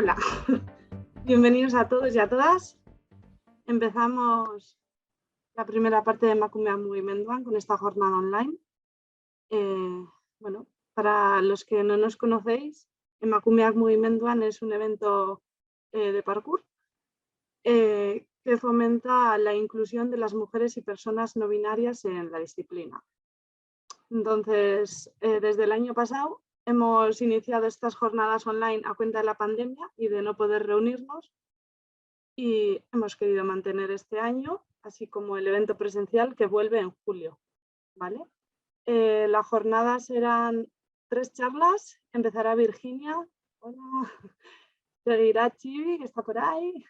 Hola, bienvenidos a todos y a todas. Empezamos la primera parte de Emakumeak Mugimenduan con esta jornada online. Bueno, para los que no nos conocéis, Emakumeak Mugimenduan es un evento de parkour que fomenta la inclusión de las mujeres y personas no binarias en la disciplina. Entonces, desde el año pasado hemos iniciado estas jornadas online a cuenta de la pandemia y de no poder reunirnos, y hemos querido mantener este año, así como el evento presencial que vuelve en julio, ¿vale? Las jornadas serán 3 charlas, empezará Virginia, hola, seguirá Chibi, que está por ahí,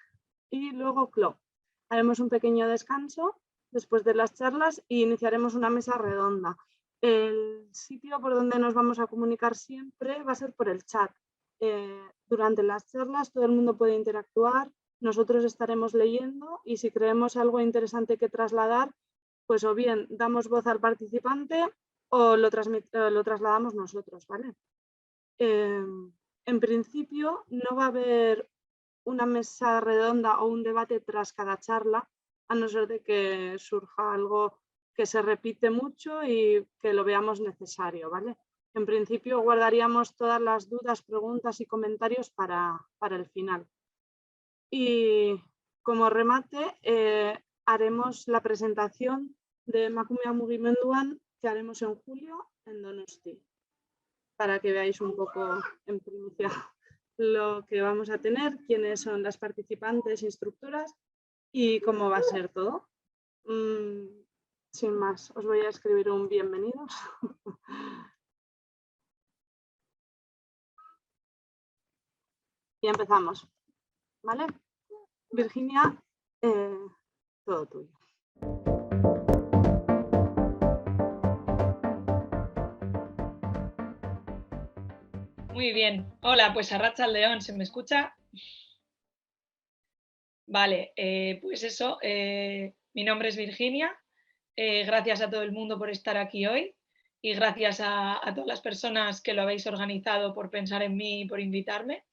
y luego Clo. Haremos un pequeño descanso después de las charlas y iniciaremos una mesa redonda. El sitio por donde nos vamos a comunicar siempre va a ser por el chat. Durante las charlas todo el mundo puede interactuar, nosotros estaremos leyendo y si creemos algo interesante que trasladar, pues o bien damos voz al participante o lo trasladamos nosotros, ¿vale? En principio no va a haber una mesa redonda o un debate tras cada charla, a no ser de que surja algo que se repite mucho y que lo veamos necesario, ¿vale? En principio guardaríamos todas las dudas, preguntas y comentarios para el final. Y como remate haremos la presentación de Emakumeak Mugimenduan que haremos en julio en Donosti, para que veáis un poco en primicia lo que vamos a tener, quiénes son las participantes, instructoras y cómo va a ser todo. Sin más, os voy a escribir un bienvenidos. Y empezamos, ¿vale? Virginia, todo tuyo. Muy bien. Hola, pues Arratsaldeon, ¿se me escucha? Vale, pues eso, mi nombre es Virginia. Gracias a todo el mundo por estar aquí hoy y gracias a todas las personas que lo habéis organizado por pensar en mí y por invitarme.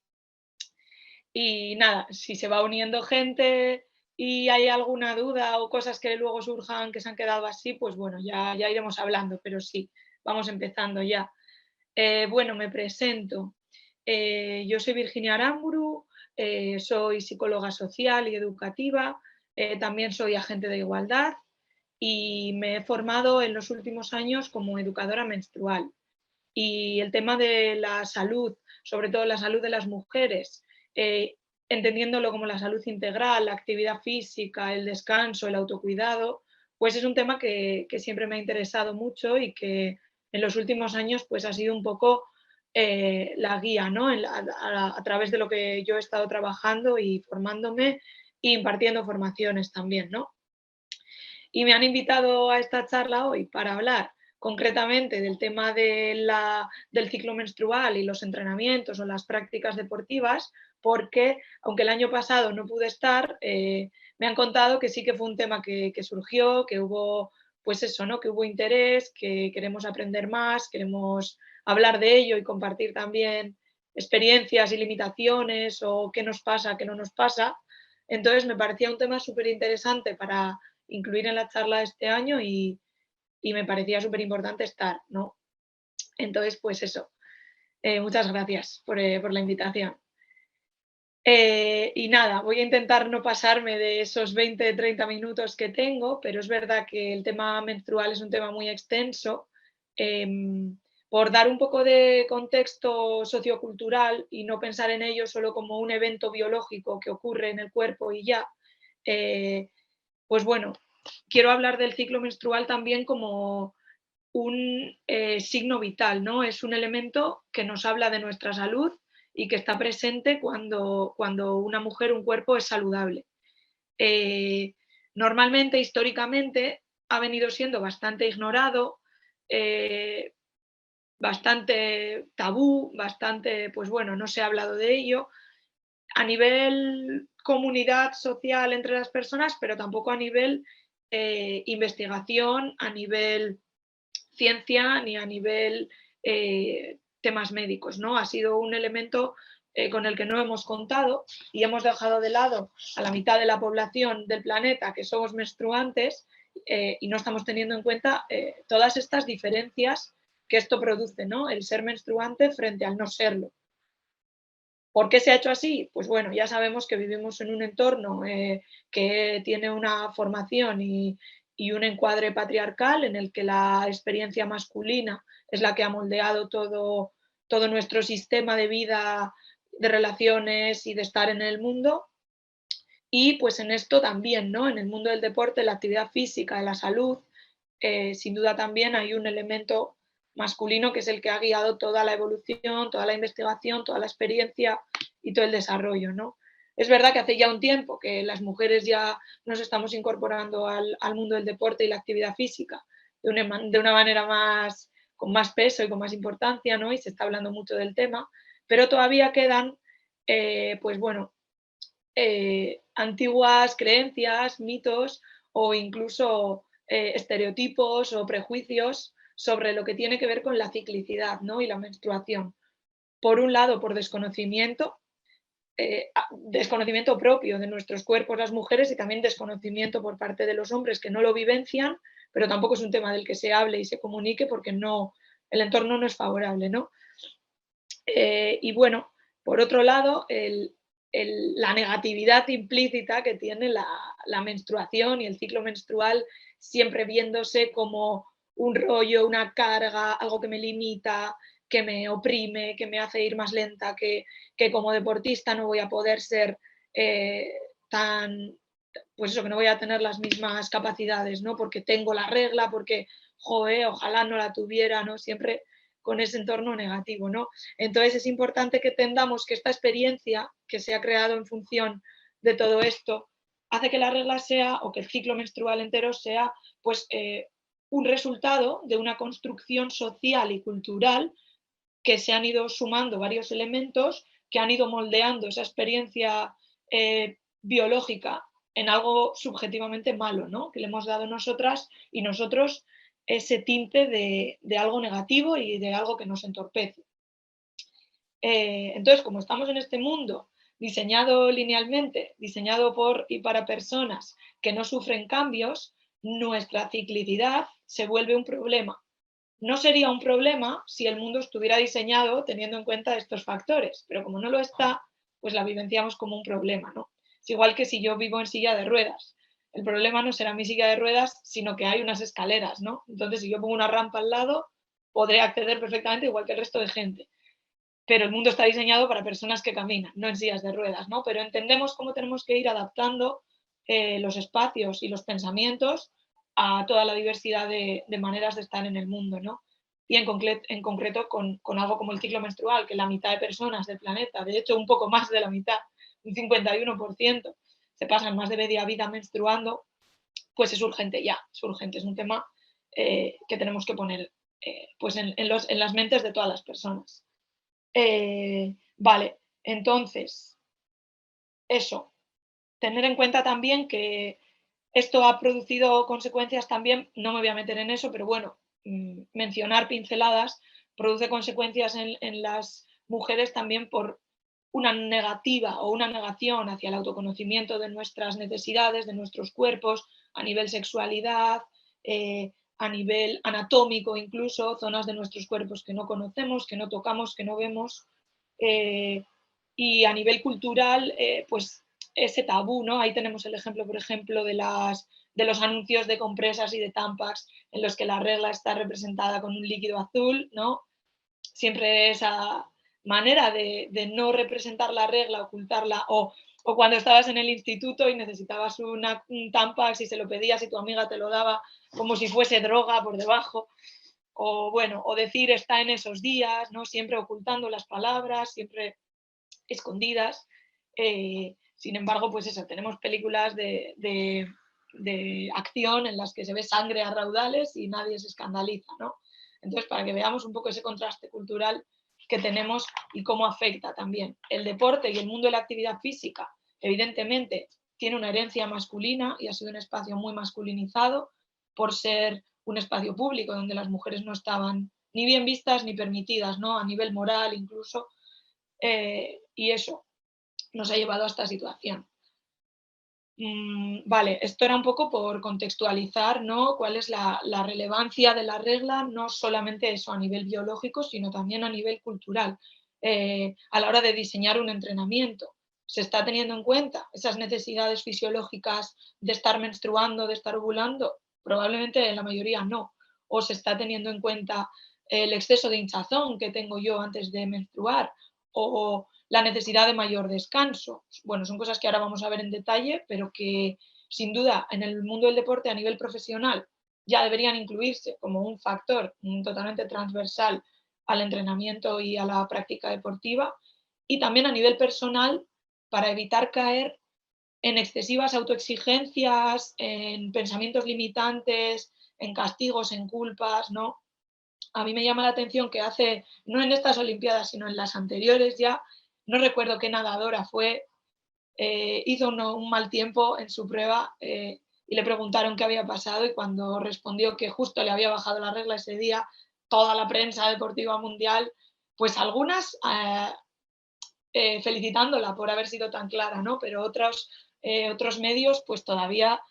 Y nada, si se va uniendo gente y hay alguna duda o cosas que luego surjan que se han quedado así, pues bueno, ya iremos hablando, pero sí, vamos empezando ya. Bueno, me presento. Yo soy Virginia Aramburu, soy psicóloga social y educativa, también soy agente de igualdad y me he formado en los últimos años como educadora menstrual. Y el tema de la salud, sobre todo la salud de las mujeres, entendiéndolo como la salud integral, la actividad física, el descanso, el autocuidado, pues es un tema que siempre me ha interesado mucho y que en los últimos años pues ha sido un poco la guía, ¿no? A través de lo que yo he estado trabajando y formándome e impartiendo formaciones también, ¿no? Y me han invitado a esta charla hoy para hablar concretamente del tema del ciclo menstrual y los entrenamientos o las prácticas deportivas, porque aunque el año pasado no pude estar, me han contado que sí que fue un tema que surgió, que hubo, pues eso, ¿no? Que hubo interés, que queremos aprender más, queremos hablar de ello y compartir también experiencias y limitaciones o qué nos pasa, qué no nos pasa. Entonces me parecía un tema súper interesante para incluir en la charla de este año y me parecía súper importante estar, ¿no? Entonces, pues eso, muchas gracias por la invitación. Y nada, voy a intentar no pasarme de esos 20-30 minutos que tengo, pero es verdad que el tema menstrual es un tema muy extenso. Por dar un poco de contexto sociocultural y no pensar en ello solo como un evento biológico que ocurre en el cuerpo y ya, pues bueno, quiero hablar del ciclo menstrual también como un signo vital, ¿no? Es un elemento que nos habla de nuestra salud y que está presente cuando una mujer, un cuerpo es saludable. Normalmente, históricamente, ha venido siendo bastante ignorado, bastante tabú, bastante, pues bueno, no se ha hablado de ello a nivel comunidad social entre las personas, pero tampoco a nivel investigación, a nivel ciencia ni a nivel temas médicos, ¿no? Ha sido un elemento con el que no hemos contado y hemos dejado de lado a la mitad de la población del planeta que somos menstruantes y no estamos teniendo en cuenta todas estas diferencias que esto produce, ¿no? El ser menstruante frente al no serlo. ¿Por qué se ha hecho así? Pues bueno, ya sabemos que vivimos en un entorno que tiene una formación y un encuadre patriarcal en el que la experiencia masculina es la que ha moldeado todo nuestro sistema de vida, de relaciones y de estar en el mundo. Y pues en esto también, ¿no? En el mundo del deporte, la actividad física, de la salud, sin duda también hay un elemento masculino que es el que ha guiado toda la evolución, toda la investigación, toda la experiencia y todo el desarrollo, ¿no? Es verdad que hace ya un tiempo que las mujeres ya nos estamos incorporando al mundo del deporte y la actividad física de una manera más, con más peso y con más importancia, ¿no? Y se está hablando mucho del tema, pero todavía quedan, pues bueno, antiguas creencias, mitos o incluso estereotipos o prejuicios sobre lo que tiene que ver con la ciclicidad, ¿no? Y la menstruación. Por un lado, por desconocimiento, desconocimiento propio de nuestros cuerpos las mujeres y también desconocimiento por parte de los hombres que no lo vivencian, pero tampoco es un tema del que se hable y se comunique porque no, el entorno no es favorable, ¿no? Y bueno, por otro lado, la negatividad implícita que tiene la menstruación y el ciclo menstrual, siempre viéndose como un rollo, una carga, algo que me limita, que me oprime, que me hace ir más lenta, que como deportista no voy a poder ser tan, pues eso, que no voy a tener las mismas capacidades, ¿no? Porque tengo la regla, porque, joder, ojalá no la tuviera, ¿no? Siempre con ese entorno negativo, ¿no? Entonces es importante que entendamos que esta experiencia que se ha creado en función de todo esto hace que la regla sea, o que el ciclo menstrual entero sea, pues un resultado de una construcción social y cultural que se han ido sumando varios elementos que han ido moldeando esa experiencia biológica en algo subjetivamente malo, ¿no? Que le hemos dado nosotras y nosotros ese tinte de algo negativo y de algo que nos entorpece. Entonces, como estamos en este mundo diseñado linealmente, diseñado por y para personas que no sufren cambios, nuestra ciclicidad se vuelve un problema. No sería un problema si el mundo estuviera diseñado teniendo en cuenta estos factores, pero como no lo está, pues la vivenciamos como un problema, ¿no? Es igual que si yo vivo en silla de ruedas. El problema no será mi silla de ruedas, sino que hay unas escaleras, ¿no? Entonces, si yo pongo una rampa al lado, podré acceder perfectamente igual que el resto de gente. Pero el mundo está diseñado para personas que caminan, no en sillas de ruedas, ¿no? Pero entendemos cómo tenemos que ir adaptando los espacios y los pensamientos a toda la diversidad de maneras de estar en el mundo, ¿no? Y en concreto con algo como el ciclo menstrual, que la mitad de personas del planeta, de hecho un poco más de la mitad, un 51%, se pasan más de media vida menstruando, pues es urgente ya, es urgente, es un tema que tenemos que poner pues en las mentes de todas las personas. Vale, entonces, eso, tener en cuenta también que esto ha producido consecuencias también, no me voy a meter en eso, pero bueno, mencionar pinceladas produce consecuencias en las mujeres también por una negativa o una negación hacia el autoconocimiento de nuestras necesidades, de nuestros cuerpos, a nivel sexualidad, a nivel anatómico incluso, zonas de nuestros cuerpos que no conocemos, que no tocamos, que no vemos, y a nivel cultural, pues ese tabú, ¿no? Ahí tenemos el ejemplo, por ejemplo, de los anuncios de compresas y de Tampax en los que la regla está representada con un líquido azul, ¿no? Siempre esa manera de no representar la regla, ocultarla, o cuando estabas en el instituto y necesitabas un Tampax y se lo pedías y tu amiga te lo daba como si fuese droga por debajo, o bueno, o decir está en esos días, ¿no? Siempre ocultando las palabras, siempre escondidas. Sin embargo, pues eso, tenemos películas de acción en las que se ve sangre a raudales y nadie se escandaliza, ¿no? Entonces, para que veamos un poco ese contraste cultural que tenemos y cómo afecta también. El deporte y el mundo de la actividad física, evidentemente, tiene una herencia masculina y ha sido un espacio muy masculinizado por ser un espacio público donde las mujeres no estaban ni bien vistas ni permitidas, ¿no? A nivel moral incluso. y eso nos ha llevado a esta situación. Vale, esto era un poco por contextualizar, ¿no? Cuál es la relevancia de la regla, no solamente eso a nivel biológico, sino también a nivel cultural. A la hora de diseñar un entrenamiento, ¿se está teniendo en cuenta esas necesidades fisiológicas de estar menstruando, de estar ovulando? Probablemente la mayoría no. O se está teniendo en cuenta el exceso de hinchazón que tengo yo antes de menstruar, o la necesidad de mayor descanso. Bueno, son cosas que ahora vamos a ver en detalle, pero que sin duda en el mundo del deporte a nivel profesional ya deberían incluirse como un factor totalmente transversal al entrenamiento y a la práctica deportiva, y también a nivel personal para evitar caer en excesivas autoexigencias, en pensamientos limitantes, en castigos, en culpas, ¿no? A mí me llama la atención que hace, no en estas Olimpiadas, sino en las anteriores ya, no recuerdo qué nadadora fue, hizo un mal tiempo en su prueba y le preguntaron qué había pasado, y cuando respondió que justo le había bajado la regla ese día, toda la prensa deportiva mundial, pues algunas felicitándola por haber sido tan clara, ¿no? Pero otros medios pues todavía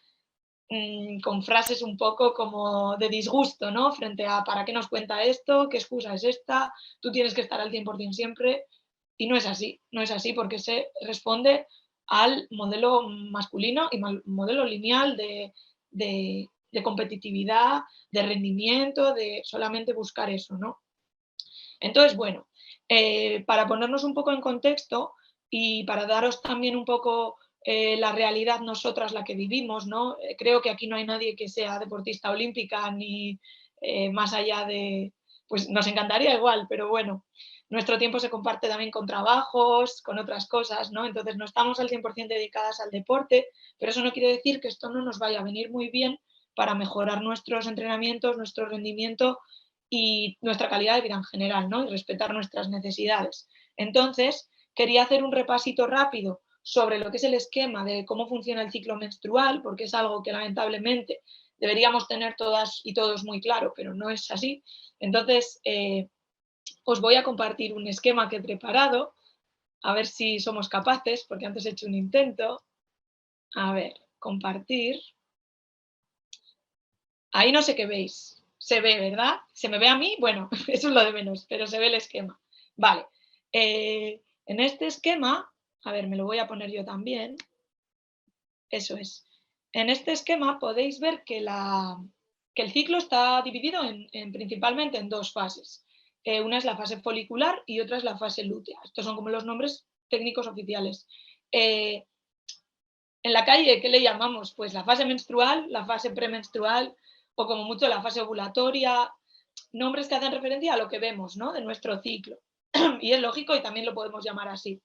con frases un poco como de disgusto, ¿no? Frente a ¿para qué nos cuenta esto? ¿Qué excusa es esta? Tú tienes que estar al 100% siempre. Y no es así, no es así, porque se responde al modelo masculino y modelo lineal de competitividad, de rendimiento, de solamente buscar eso, ¿no? Entonces, bueno, para ponernos un poco en contexto y para daros también un poco la realidad nosotras la que vivimos, ¿no? Creo que aquí no hay nadie que sea deportista olímpica ni más allá de, pues nos encantaría igual, pero bueno, nuestro tiempo se comparte también con trabajos, con otras cosas, ¿no? Entonces no estamos al 100% dedicadas al deporte, pero eso no quiere decir que esto no nos vaya a venir muy bien para mejorar nuestros entrenamientos, nuestro rendimiento y nuestra calidad de vida en general, ¿no? Y respetar nuestras necesidades. Entonces, quería hacer un repasito rápido sobre lo que es el esquema de cómo funciona el ciclo menstrual, porque es algo que lamentablemente deberíamos tener todas y todos muy claro, pero no es así. Entonces, os voy a compartir un esquema que he preparado, a ver si somos capaces, porque antes he hecho un intento. A ver, compartir. Ahí no sé qué veis. Se ve, ¿verdad? ¿Se me ve a mí? Bueno, eso es lo de menos, pero se ve el esquema. Vale. En este esquema, a ver, me lo voy a poner yo también. Eso es. En este esquema podéis ver que el ciclo está dividido principalmente en dos fases. Una es la fase folicular y otra es la fase lútea. Estos son como los nombres técnicos oficiales. En la calle, ¿qué le llamamos? Pues la fase menstrual, la fase premenstrual o como mucho la fase ovulatoria, nombres que hacen referencia a lo que vemos, ¿no? De nuestro ciclo. Y es lógico y también lo podemos llamar así.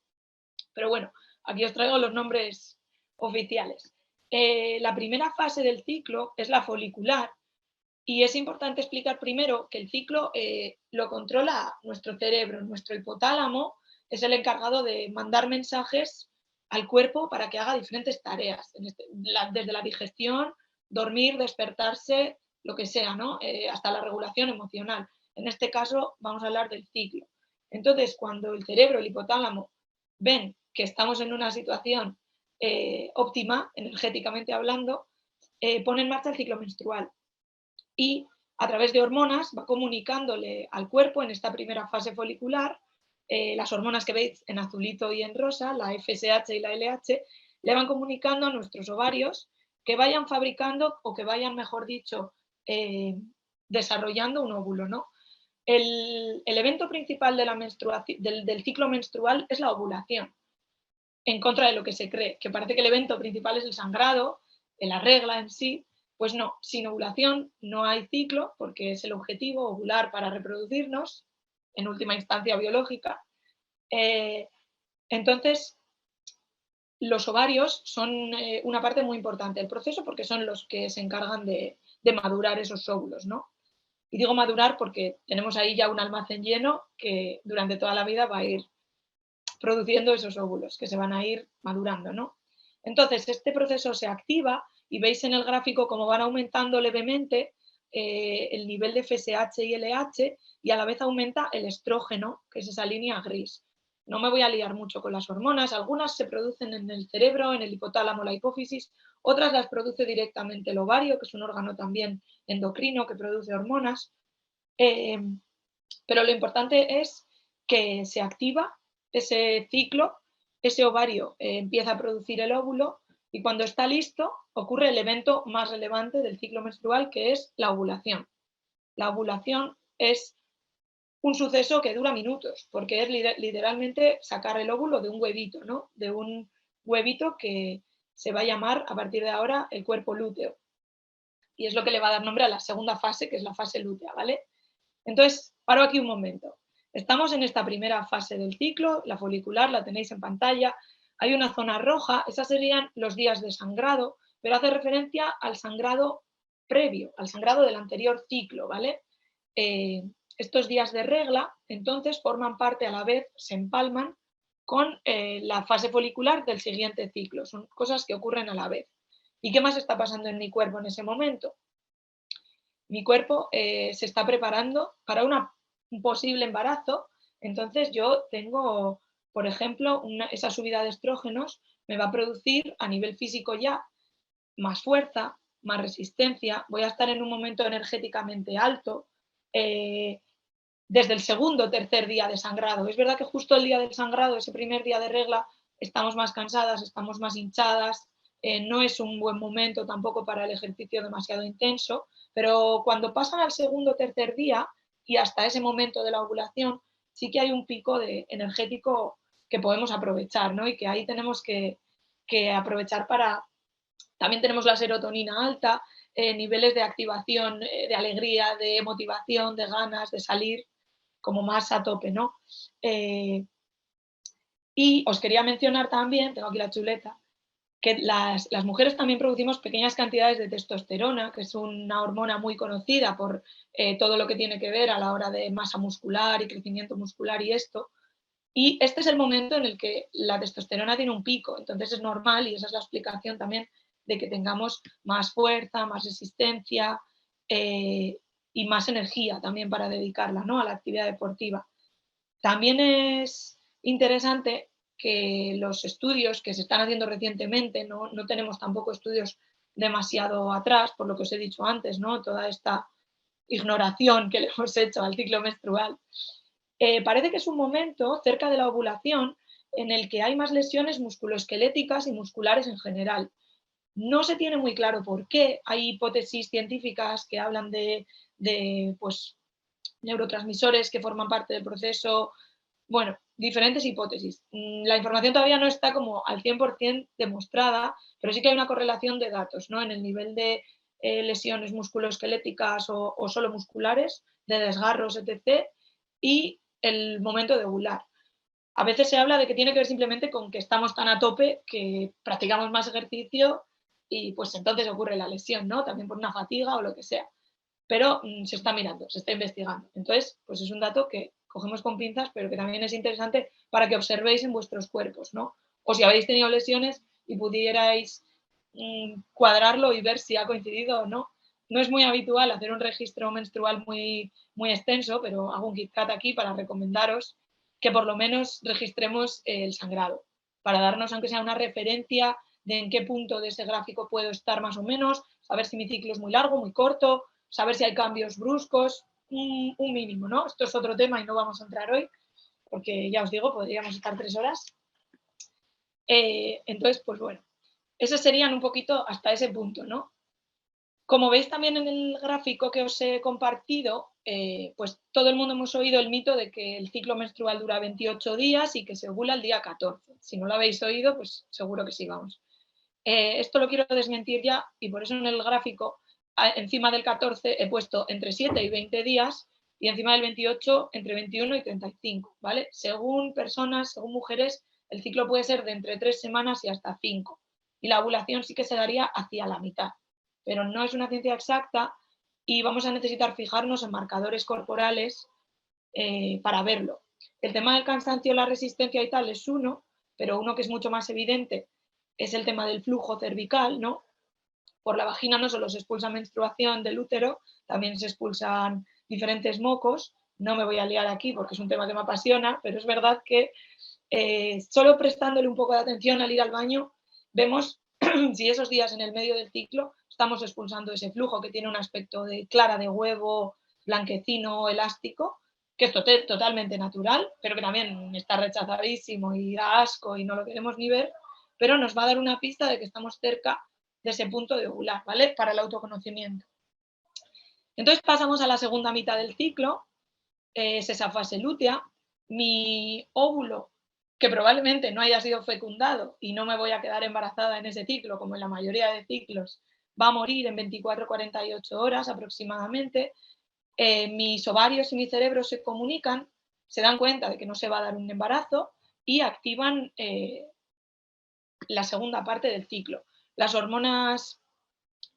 Pero bueno, aquí os traigo los nombres oficiales. La primera fase del ciclo es la folicular, y es importante explicar primero que el ciclo lo controla nuestro cerebro. Nuestro hipotálamo es el encargado de mandar mensajes al cuerpo para que haga diferentes tareas, desde la digestión, dormir, despertarse, lo que sea, ¿no? Hasta la regulación emocional. En este caso vamos a hablar del ciclo. Entonces, cuando el cerebro, el hipotálamo, ven que estamos en una situación óptima, energéticamente hablando, pone en marcha el ciclo menstrual y a través de hormonas va comunicándole al cuerpo en esta primera fase folicular, las hormonas que veis en azulito y en rosa, la FSH y la LH, le van comunicando a nuestros ovarios que vayan fabricando o que vayan, mejor dicho, desarrollando un óvulo, ¿no? El evento principal de la del ciclo menstrual es la ovulación, en contra de lo que se cree, que parece que el evento principal es el sangrado, la regla en sí. Pues no, sin ovulación no hay ciclo, porque es el objetivo, ovular para reproducirnos, en última instancia biológica. Entonces, los ovarios son una parte muy importante del proceso, porque son los que se encargan de madurar esos óvulos, ¿no? Y digo madurar porque tenemos ahí ya un almacén lleno que durante toda la vida va a ir produciendo esos óvulos que se van a ir madurando, ¿no? Entonces, este proceso se activa y veis en el gráfico cómo van aumentando levemente el nivel de FSH y LH, y a la vez aumenta el estrógeno, que es esa línea gris. No me voy a liar mucho con las hormonas, algunas se producen en el cerebro, en el hipotálamo, la hipófisis, otras las produce directamente el ovario, que es un órgano también endocrino que produce hormonas. Pero lo importante es que se activa ese ciclo, ese ovario empieza a producir el óvulo y cuando está listo ocurre el evento más relevante del ciclo menstrual, que es la ovulación. La ovulación es un suceso que dura minutos, porque es literalmente sacar el óvulo de un huevito, ¿no? De un huevito que se va a llamar a partir de ahora el cuerpo lúteo. Y es lo que le va a dar nombre a la segunda fase, que es la fase lútea, ¿vale? Entonces, paro aquí un momento. Estamos en esta primera fase del ciclo, la folicular, la tenéis en pantalla. Hay una zona roja, esas serían los días de sangrado, pero hace referencia al sangrado previo, al sangrado del anterior ciclo, ¿vale? Estos días de regla, entonces, forman parte a la vez, se empalman con la fase folicular del siguiente ciclo. Son cosas que ocurren a la vez. ¿Y qué más está pasando en mi cuerpo en ese momento? Mi cuerpo se está preparando para un posible embarazo, entonces yo tengo, por ejemplo, esa subida de estrógenos me va a producir a nivel físico ya más fuerza, más resistencia, voy a estar en un momento energéticamente alto, desde el segundo o tercer día de sangrado. Es verdad que justo el día del sangrado, ese primer día de regla, estamos más cansadas, estamos más hinchadas, no es un buen momento tampoco para el ejercicio demasiado intenso, pero cuando pasan al segundo o tercer día y hasta ese momento de la ovulación, sí que hay un pico energético que podemos aprovechar, ¿no? Y que ahí tenemos que aprovechar para... También tenemos la serotonina alta, niveles de activación, de alegría, de motivación, de ganas de salir como más a tope, ¿no? Y os quería mencionar también, tengo aquí la chuleta, que las mujeres también producimos pequeñas cantidades de testosterona, que es una hormona muy conocida por todo lo que tiene que ver a la hora de masa muscular y crecimiento muscular y esto. Y este es el momento en el que la testosterona tiene un pico, entonces es normal y esa es la explicación también de que tengamos más fuerza, más resistencia y más energía también para dedicarla, ¿no?, a la actividad deportiva. También es interesante que los estudios que se están haciendo recientemente, no tenemos tampoco estudios demasiado atrás, por lo que os he dicho antes, ¿no?, toda esta ignoración que le hemos hecho al ciclo menstrual. Parece que es un momento cerca de la ovulación en el que hay más lesiones musculoesqueléticas y musculares en general. No se tiene muy claro por qué. Hay hipótesis científicas que hablan de pues, neurotransmisores que forman parte del proceso. Bueno, diferentes hipótesis. La información todavía no está como al 100% demostrada, pero sí que hay una correlación de datos, ¿no?, en el nivel de lesiones musculoesqueléticas o solo musculares, de desgarros, etc., y el momento de ovular. A veces se habla de que tiene que ver simplemente con que estamos tan a tope que practicamos más ejercicio y pues entonces ocurre la lesión, ¿no?, también por una fatiga o lo que sea. Pero se está mirando, se está investigando. Entonces, pues es un dato que cogemos con pinzas, pero que también es interesante para que observéis en vuestros cuerpos, ¿no? O si habéis tenido lesiones y pudierais cuadrarlo y ver si ha coincidido o no. No es muy habitual hacer un registro menstrual muy, muy extenso, pero hago un KitKat aquí para recomendaros que por lo menos registremos el sangrado, para darnos, aunque sea una referencia de en qué punto de ese gráfico puedo estar más o menos, saber si mi ciclo es muy largo, muy corto, saber si hay cambios bruscos, un mínimo, ¿no? Esto es otro tema y no vamos a entrar hoy, porque ya os digo, podríamos estar 3 horas. Entonces, pues bueno, esos serían un poquito hasta ese punto, ¿no? Como veis también en el gráfico que os he compartido, pues todo el mundo hemos oído el mito de que el ciclo menstrual dura 28 días y que se ovula el día 14. Si no lo habéis oído, pues seguro que sí, vamos. Esto lo quiero desmentir ya y por eso en el gráfico, encima del 14 he puesto entre 7 y 20 días y encima del 28 entre 21 y 35, ¿vale? Según personas, según mujeres, el ciclo puede ser de entre 3 semanas y hasta 5. Y la ovulación sí que se daría hacia la mitad, pero no es una ciencia exacta y vamos a necesitar fijarnos en marcadores corporales para verlo. El tema del cansancio, la resistencia y tal es uno, pero uno que es mucho más evidente es el tema del flujo cervical, ¿no? Por la vagina no solo se expulsa menstruación del útero, también se expulsan diferentes mocos. No me voy a liar aquí porque es un tema que me apasiona, pero es verdad que Solo prestándole un poco de atención al ir al baño, vemos si esos días en el medio del ciclo estamos expulsando ese flujo que tiene un aspecto de clara de huevo, blanquecino, elástico, que es totalmente natural, pero que también está rechazadísimo y da asco y no lo queremos ni ver, pero nos va a dar una pista de que estamos cerca de ese punto de ovular, ¿vale? Para el autoconocimiento. Entonces pasamos a la segunda mitad del ciclo, es esa fase lútea. Mi óvulo, que probablemente no haya sido fecundado y no me voy a quedar embarazada en ese ciclo, como en la mayoría de ciclos, va a morir en 24-48 horas aproximadamente. Mis ovarios y mi cerebro se comunican, se dan cuenta de que no se va a dar un embarazo y activan la segunda parte del ciclo. Las hormonas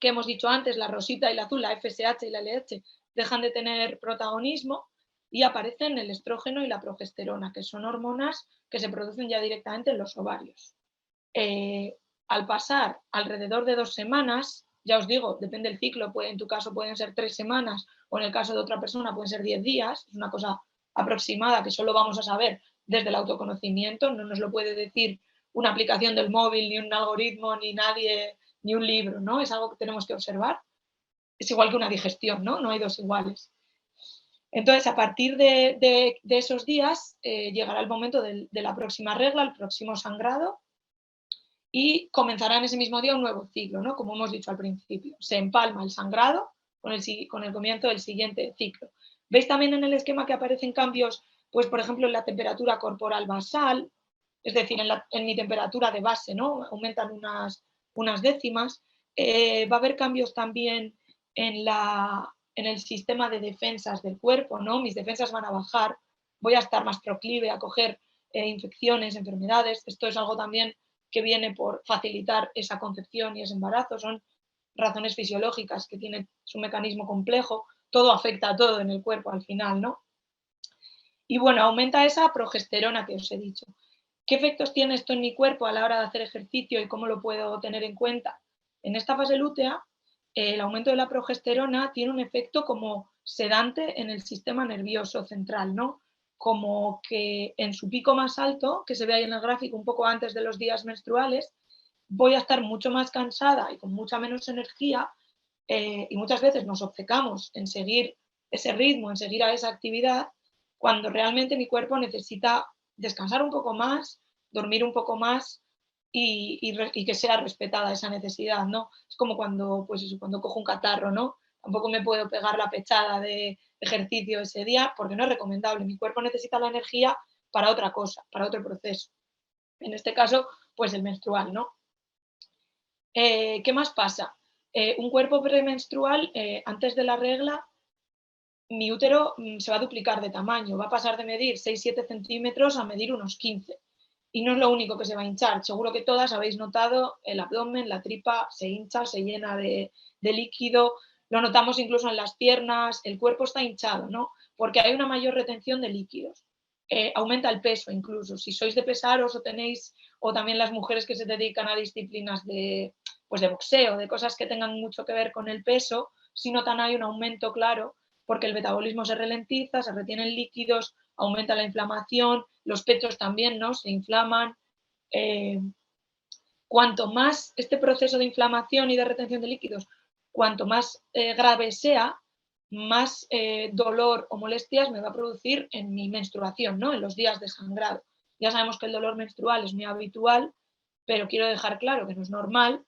que hemos dicho antes, la rosita y la azul, la FSH y la LH, dejan de tener protagonismo y aparecen el estrógeno y la progesterona, que son hormonas que se producen ya directamente en los ovarios. Al pasar alrededor de 2 semanas, ya os digo, depende del ciclo, en tu caso pueden ser 3 semanas o en el caso de otra persona pueden ser 10 días, es una cosa aproximada que solo vamos a saber desde el autoconocimiento, no nos lo puede decir una aplicación del móvil, ni un algoritmo, ni nadie, ni un libro, ¿no? Es algo que tenemos que observar. Es igual que una digestión, ¿no? No hay dos iguales. Entonces, a partir de esos días, llegará el momento de la próxima regla, el próximo sangrado, y comenzará en ese mismo día un nuevo ciclo, ¿no? Como hemos dicho al principio. Se empalma el sangrado con el comienzo del siguiente ciclo. ¿Veis también en el esquema que aparecen cambios, pues por ejemplo en la temperatura corporal basal, es decir, en mi temperatura de base, ¿no? Aumentan unas décimas. Va a haber cambios también en el sistema de defensas del cuerpo, ¿no? Mis defensas van a bajar, voy a estar más proclive a coger infecciones, enfermedades. Esto es algo también que viene por facilitar esa concepción y ese embarazo. Son razones fisiológicas que tienen su mecanismo complejo. Todo afecta a todo en el cuerpo al final, ¿no? Y bueno, aumenta esa progesterona que os he dicho. ¿Qué efectos tiene esto en mi cuerpo a la hora de hacer ejercicio y cómo lo puedo tener en cuenta? En esta fase lútea, el aumento de la progesterona tiene un efecto como sedante en el sistema nervioso central, ¿no? Como que en su pico más alto, que se ve ahí en el gráfico un poco antes de los días menstruales, voy a estar mucho más cansada y con mucha menos energía, y muchas veces nos obcecamos en seguir ese ritmo, en seguir a esa actividad, cuando realmente mi cuerpo necesita descansar un poco más, dormir un poco más y que sea respetada esa necesidad, ¿no? Es como cuando, pues eso, cuando cojo un catarro, ¿no? Tampoco me puedo pegar la pechada de ejercicio ese día porque no es recomendable. Mi cuerpo necesita la energía para otra cosa, para otro proceso. En este caso, pues el menstrual, ¿no? ¿Qué más pasa? Un cuerpo premenstrual, antes de la regla, mi útero se va a duplicar de tamaño, va a pasar de medir 6-7 centímetros a medir unos 15. Y no es lo único que se va a hinchar. Seguro que todas habéis notado el abdomen, la tripa se hincha, se llena de líquido. Lo notamos incluso en las piernas, el cuerpo está hinchado, ¿no? Porque hay una mayor retención de líquidos. Aumenta el peso incluso. Si sois de pesaros o tenéis, o también las mujeres que se dedican a disciplinas de, pues de boxeo, de cosas que tengan mucho que ver con el peso, si notan hay un aumento claro, porque el metabolismo se ralentiza, se retienen líquidos, aumenta la inflamación, los pechos también, ¿no? Se inflaman. Cuanto más este proceso de inflamación y de retención de líquidos, cuanto más grave sea, más dolor o molestias me va a producir en mi menstruación, ¿no? En los días de sangrado. Ya sabemos que el dolor menstrual es muy habitual, pero quiero dejar claro que no es normal.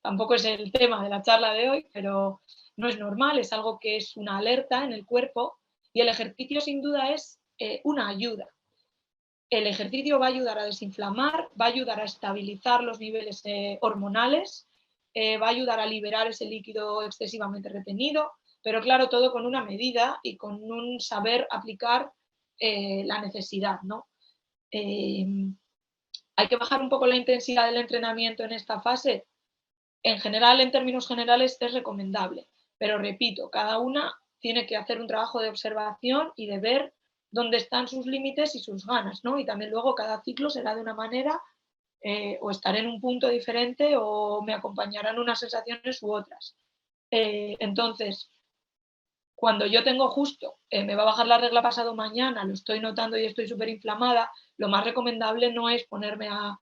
Tampoco es el tema de la charla de hoy, pero no es normal, es algo que es una alerta en el cuerpo y el ejercicio sin duda es una ayuda. El ejercicio va a ayudar a desinflamar, va a ayudar a estabilizar los niveles hormonales, va a ayudar a liberar ese líquido excesivamente retenido, pero claro, todo con una medida y con un saber aplicar la necesidad, ¿no? Hay que bajar un poco la intensidad del entrenamiento en esta fase. En general, en términos generales, es recomendable, pero repito, cada una tiene que hacer un trabajo de observación y de ver dónde están sus límites y sus ganas, ¿no? Y también luego cada ciclo será de una manera, o estaré en un punto diferente o me acompañarán unas sensaciones u otras. Entonces, cuando yo tengo justo, me va a bajar la regla pasado mañana, lo estoy notando y estoy súper inflamada, lo más recomendable no es ponerme a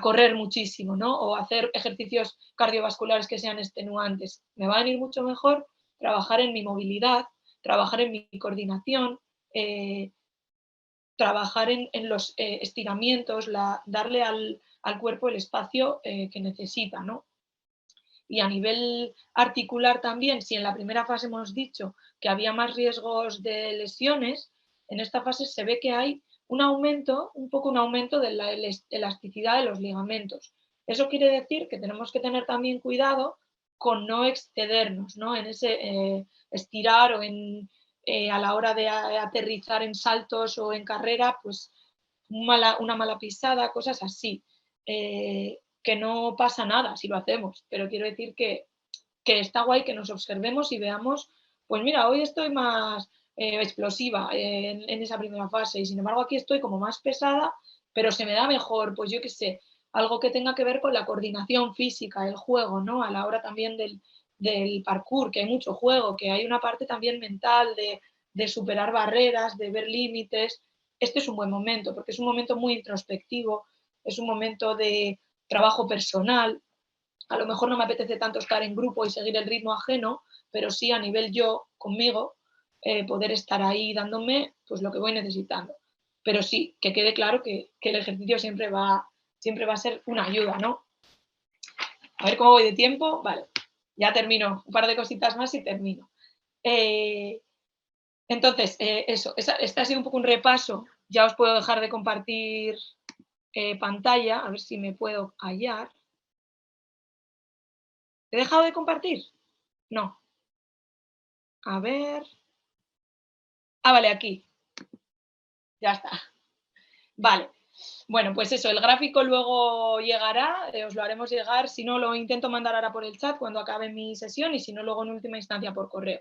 correr muchísimo, ¿no? O hacer ejercicios cardiovasculares que sean extenuantes. Me va a venir mucho mejor trabajar en mi movilidad, trabajar en mi coordinación, trabajar en los estiramientos, darle al cuerpo el espacio que necesita, ¿no? Y a nivel articular también, si en la primera fase hemos dicho que había más riesgos de lesiones, en esta fase se ve que hay un aumento, un aumento de la elasticidad de los ligamentos. Eso quiere decir que tenemos que tener también cuidado con no excedernos, ¿no? En ese estirar o a la hora de aterrizar en saltos o en carrera, pues una mala pisada, cosas así. Que no pasa nada si lo hacemos, pero quiero decir que está guay que nos observemos y veamos, pues mira, hoy estoy más explosiva en esa primera fase y sin embargo aquí estoy como más pesada, pero se me da mejor, pues yo qué sé, algo que tenga que ver con la coordinación física, el juego, ¿no? A la hora también del parkour, que hay mucho juego, que hay una parte también mental de superar barreras, de ver límites. Este es un buen momento, porque es un momento muy introspectivo, es un momento de trabajo personal. A lo mejor no me apetece tanto estar en grupo y seguir el ritmo ajeno, pero sí a nivel yo, conmigo, poder estar ahí dándome pues lo que voy necesitando. Pero sí, que quede claro que el ejercicio siempre va a ser una ayuda, ¿no? A ver cómo voy de tiempo. Vale, ya termino. Un par de cositas más y termino. Entonces, eso, este ha sido un poco un repaso. Ya os puedo dejar de compartir pantalla, a ver si me puedo hallar. ¿He dejado de compartir? No. A ver. Ah, vale, aquí. Ya está. Vale. Bueno, pues eso, el gráfico luego llegará, os lo haremos llegar. Si no, lo intento mandar ahora por el chat cuando acabe mi sesión y si no, luego en última instancia por correo.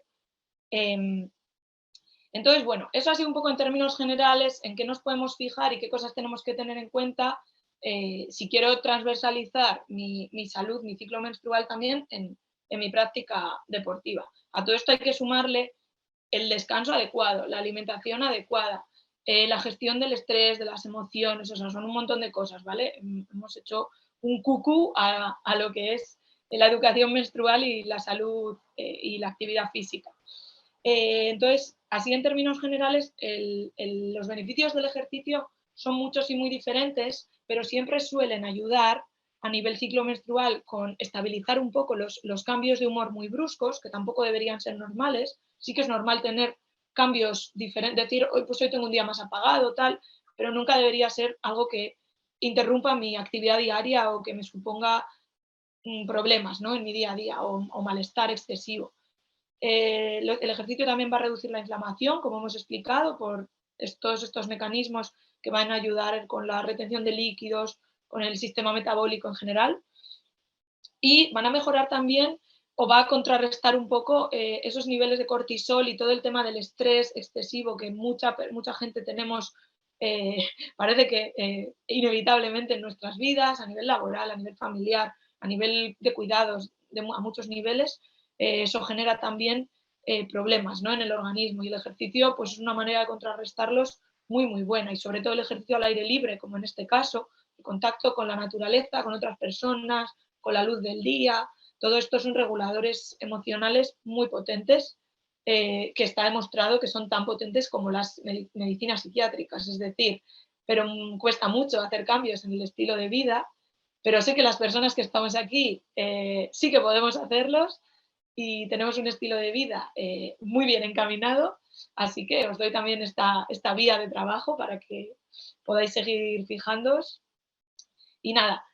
Entonces, bueno, eso ha sido un poco en términos generales en qué nos podemos fijar y qué cosas tenemos que tener en cuenta si quiero transversalizar mi salud, mi ciclo menstrual también en mi práctica deportiva. A todo esto hay que sumarle el descanso adecuado, la alimentación adecuada, la gestión del estrés, de las emociones, o sea, son un montón de cosas, ¿vale? Hemos hecho un cucú a lo que es la educación menstrual y la salud y la actividad física. Entonces, así en términos generales, los beneficios del ejercicio son muchos y muy diferentes, pero siempre suelen ayudar a nivel ciclo menstrual con estabilizar un poco los cambios de humor muy bruscos, que tampoco deberían ser normales. Sí que es normal tener cambios diferentes, decir, hoy pues hoy tengo un día más apagado, tal, pero nunca debería ser algo que interrumpa mi actividad diaria o que me suponga problemas, ¿no? En mi día a día o malestar excesivo. El ejercicio también va a reducir la inflamación, como hemos explicado, por todos estos mecanismos que van a ayudar con la retención de líquidos, con el sistema metabólico en general. Y van a mejorar también o va a contrarrestar un poco esos niveles de cortisol y todo el tema del estrés excesivo que mucha gente tenemos, parece que inevitablemente en nuestras vidas, a nivel laboral, a nivel familiar, a nivel de cuidados, a muchos niveles. Eso genera también problemas, ¿no? En el organismo y el ejercicio pues es una manera de contrarrestarlos muy, muy buena y sobre todo el ejercicio al aire libre, como en este caso, el contacto con la naturaleza, con otras personas, con la luz del día. Todo esto son reguladores emocionales muy potentes que está demostrado que son tan potentes como las medicinas psiquiátricas, es decir, pero cuesta mucho hacer cambios en el estilo de vida, pero sé que las personas que estamos aquí sí que podemos hacerlos y tenemos un estilo de vida muy bien encaminado, así que os doy también esta vía de trabajo para que podáis seguir fijándoos. Y nada,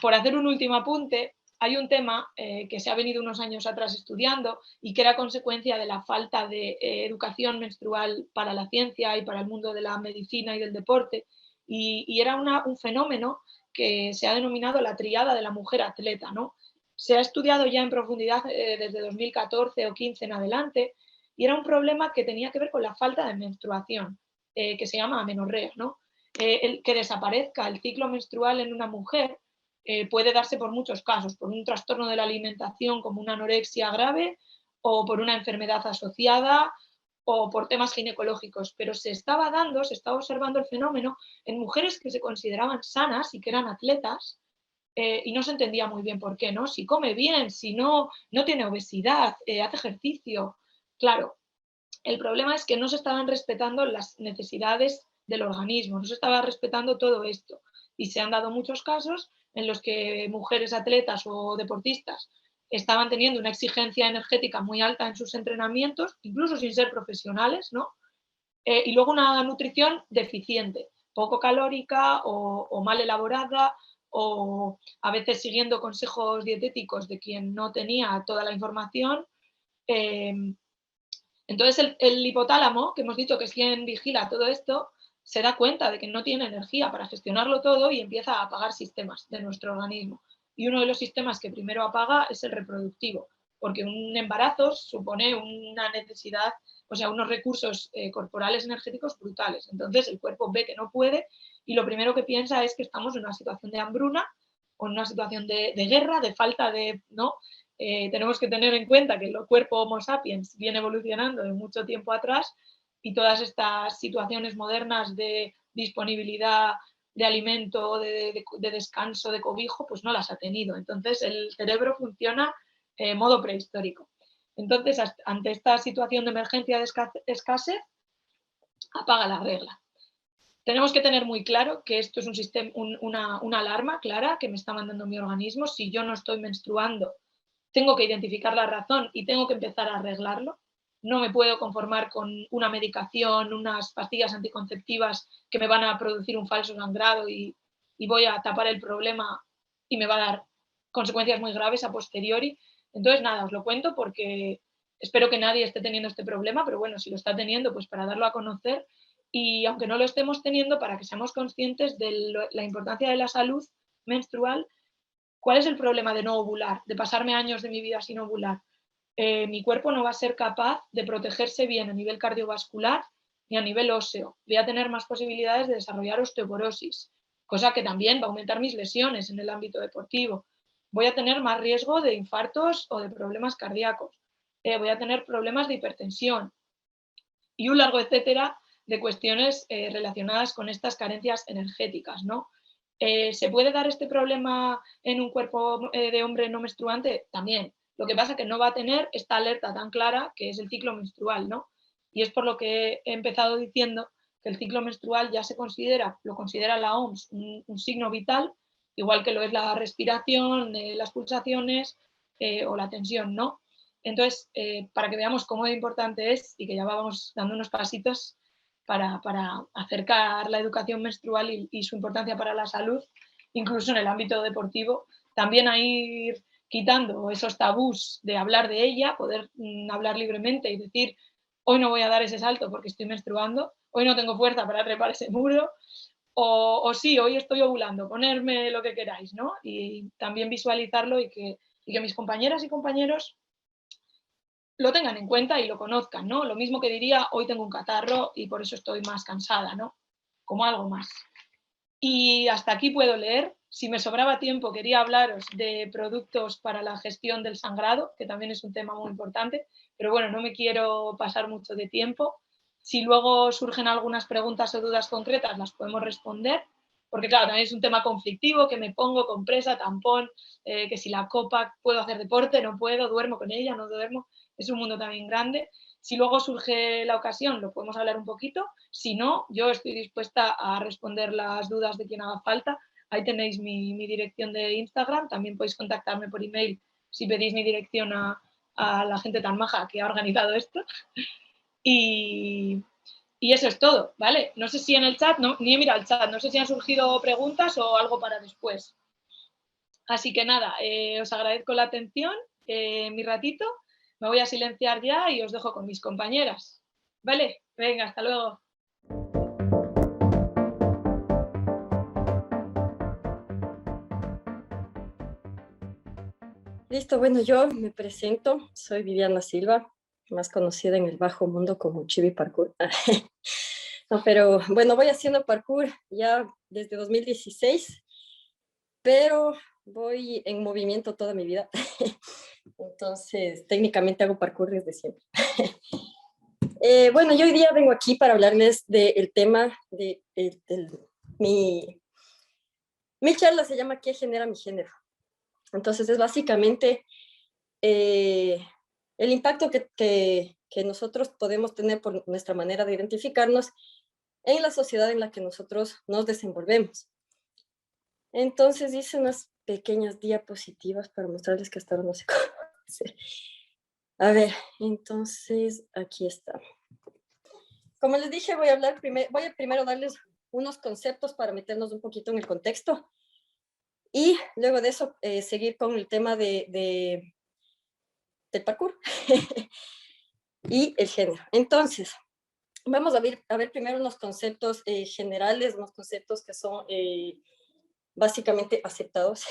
por hacer un último apunte, hay un tema que se ha venido unos años atrás estudiando y que era consecuencia de la falta de educación menstrual para la ciencia y para el mundo de la medicina y del deporte, y era un fenómeno que se ha denominado la triada de la mujer atleta, ¿no? Se ha estudiado ya en profundidad desde 2014 o 15 en adelante, y era un problema que tenía que ver con la falta de menstruación, que se llama amenorrea, ¿no? El que desaparezca el ciclo menstrual en una mujer puede darse por muchos casos, por un trastorno de la alimentación como una anorexia grave o por una enfermedad asociada o por temas ginecológicos, pero se estaba observando el fenómeno en mujeres que se consideraban sanas y que eran atletas, y no se entendía muy bien por qué, ¿no? Si come bien, si no tiene obesidad, hace ejercicio. Claro, el problema es que no se estaban respetando las necesidades del organismo, no se estaba respetando todo esto. Y se han dado muchos casos en los que mujeres atletas o deportistas estaban teniendo una exigencia energética muy alta en sus entrenamientos, incluso sin ser profesionales, ¿no? Y luego una nutrición deficiente, poco calórica o mal elaborada, o a veces siguiendo consejos dietéticos de quien no tenía toda la información. Entonces el hipotálamo, que hemos dicho que es quien vigila todo esto, se da cuenta de que no tiene energía para gestionarlo todo y empieza a apagar sistemas de nuestro organismo. Y uno de los sistemas que primero apaga es el reproductivo, porque un embarazo supone una necesidad, o sea, unos recursos corporales energéticos brutales. Entonces el cuerpo ve que no puede y lo primero que piensa es que estamos en una situación de hambruna o en una situación de guerra, de falta de, ¿no? Tenemos que tener en cuenta que el cuerpo Homo sapiens viene evolucionando de mucho tiempo atrás y todas estas situaciones modernas de disponibilidad de alimento, de descanso, de cobijo, pues no las ha tenido. Entonces el cerebro funciona en modo prehistórico. Entonces, ante esta situación de emergencia de escasez, apaga la regla. Tenemos que tener muy claro que esto es un sistema, una alarma clara que me está mandando mi organismo. Si yo no estoy menstruando, tengo que identificar la razón y tengo que empezar a arreglarlo. No me puedo conformar con una medicación, unas pastillas anticonceptivas que me van a producir un falso sangrado y voy a tapar el problema y me va a dar consecuencias muy graves a posteriori. Entonces, nada, os lo cuento porque espero que nadie esté teniendo este problema, pero bueno, si lo está teniendo, pues para darlo a conocer y aunque no lo estemos teniendo, para que seamos conscientes de la importancia de la salud menstrual. ¿Cuál es el problema de no ovular, de pasarme años de mi vida sin ovular? Mi cuerpo no va a ser capaz de protegerse bien a nivel cardiovascular ni a nivel óseo. Voy a tener más posibilidades de desarrollar osteoporosis, cosa que también va a aumentar mis lesiones en el ámbito deportivo. Voy a tener más riesgo de infartos o de problemas cardíacos. Voy a tener problemas de hipertensión y un largo etcétera de cuestiones relacionadas con estas carencias energéticas, ¿no? ¿Se puede dar este problema en un cuerpo de hombre no menstruante? También. Lo que pasa es que no va a tener esta alerta tan clara que es el ciclo menstrual, ¿no? Y es por lo que he empezado diciendo que el ciclo menstrual ya lo considera la OMS un signo vital, igual que lo es la respiración, las pulsaciones o la tensión, ¿no? Entonces, para que veamos cómo de importante es y que ya vamos dando unos pasitos para acercar la educación menstrual y su importancia para la salud, incluso en el ámbito deportivo, también a ir quitando esos tabús de hablar de ella, poder hablar libremente y decir, hoy no voy a dar ese salto porque estoy menstruando, hoy no tengo fuerza para trepar ese muro, o sí, hoy estoy ovulando, ponerme lo que queráis, ¿no? Y también visualizarlo y que mis compañeras y compañeros lo tengan en cuenta y lo conozcan, ¿no? Lo mismo que diría, hoy tengo un catarro y por eso estoy más cansada, ¿no? Como algo más. Y hasta aquí puedo leer. Si me sobraba tiempo, quería hablaros de productos para la gestión del sangrado, que también es un tema muy importante, pero bueno, no me quiero pasar mucho de tiempo. Si luego surgen algunas preguntas o dudas concretas, las podemos responder, porque claro, también es un tema conflictivo, que me pongo compresa, tampón, que si la copa, puedo hacer deporte, no puedo, duermo con ella, no duermo, es un mundo también grande. Si luego surge la ocasión, lo podemos hablar un poquito. Si no, yo estoy dispuesta a responder las dudas de quien haga falta. Ahí tenéis mi dirección de Instagram. También podéis contactarme por email si pedís mi dirección a la gente tan maja que ha organizado esto. Y eso es todo, ¿vale? No sé si en el chat, ni he mirado el chat, no sé si han surgido preguntas o algo para después. Así que nada, os agradezco la atención, mi ratito. Me voy a silenciar ya y os dejo con mis compañeras. ¿Vale? Venga, hasta luego. Listo, bueno, yo me presento, soy Viviana Silva, más conocida en el bajo mundo como Chibi Parkour. No, pero bueno, voy haciendo parkour ya desde 2016, pero voy en movimiento toda mi vida. Entonces, técnicamente hago parkour desde siempre. Bueno, yo hoy día vengo aquí para hablarles del tema de mi charla se llama ¿Qué genera mi género? Entonces, es básicamente el impacto que nosotros podemos tener por nuestra manera de identificarnos en la sociedad en la que nosotros nos desenvolvemos. Entonces hice unas pequeñas diapositivas para mostrarles que hasta ahora no sé cómo hacer. A ver, entonces aquí está. Como les dije, voy a primero darles unos conceptos para meternos un poquito en el contexto y luego de eso seguir con el tema del parkour y el género. Entonces, vamos a ver primero unos conceptos generales, unos conceptos que son básicamente aceptados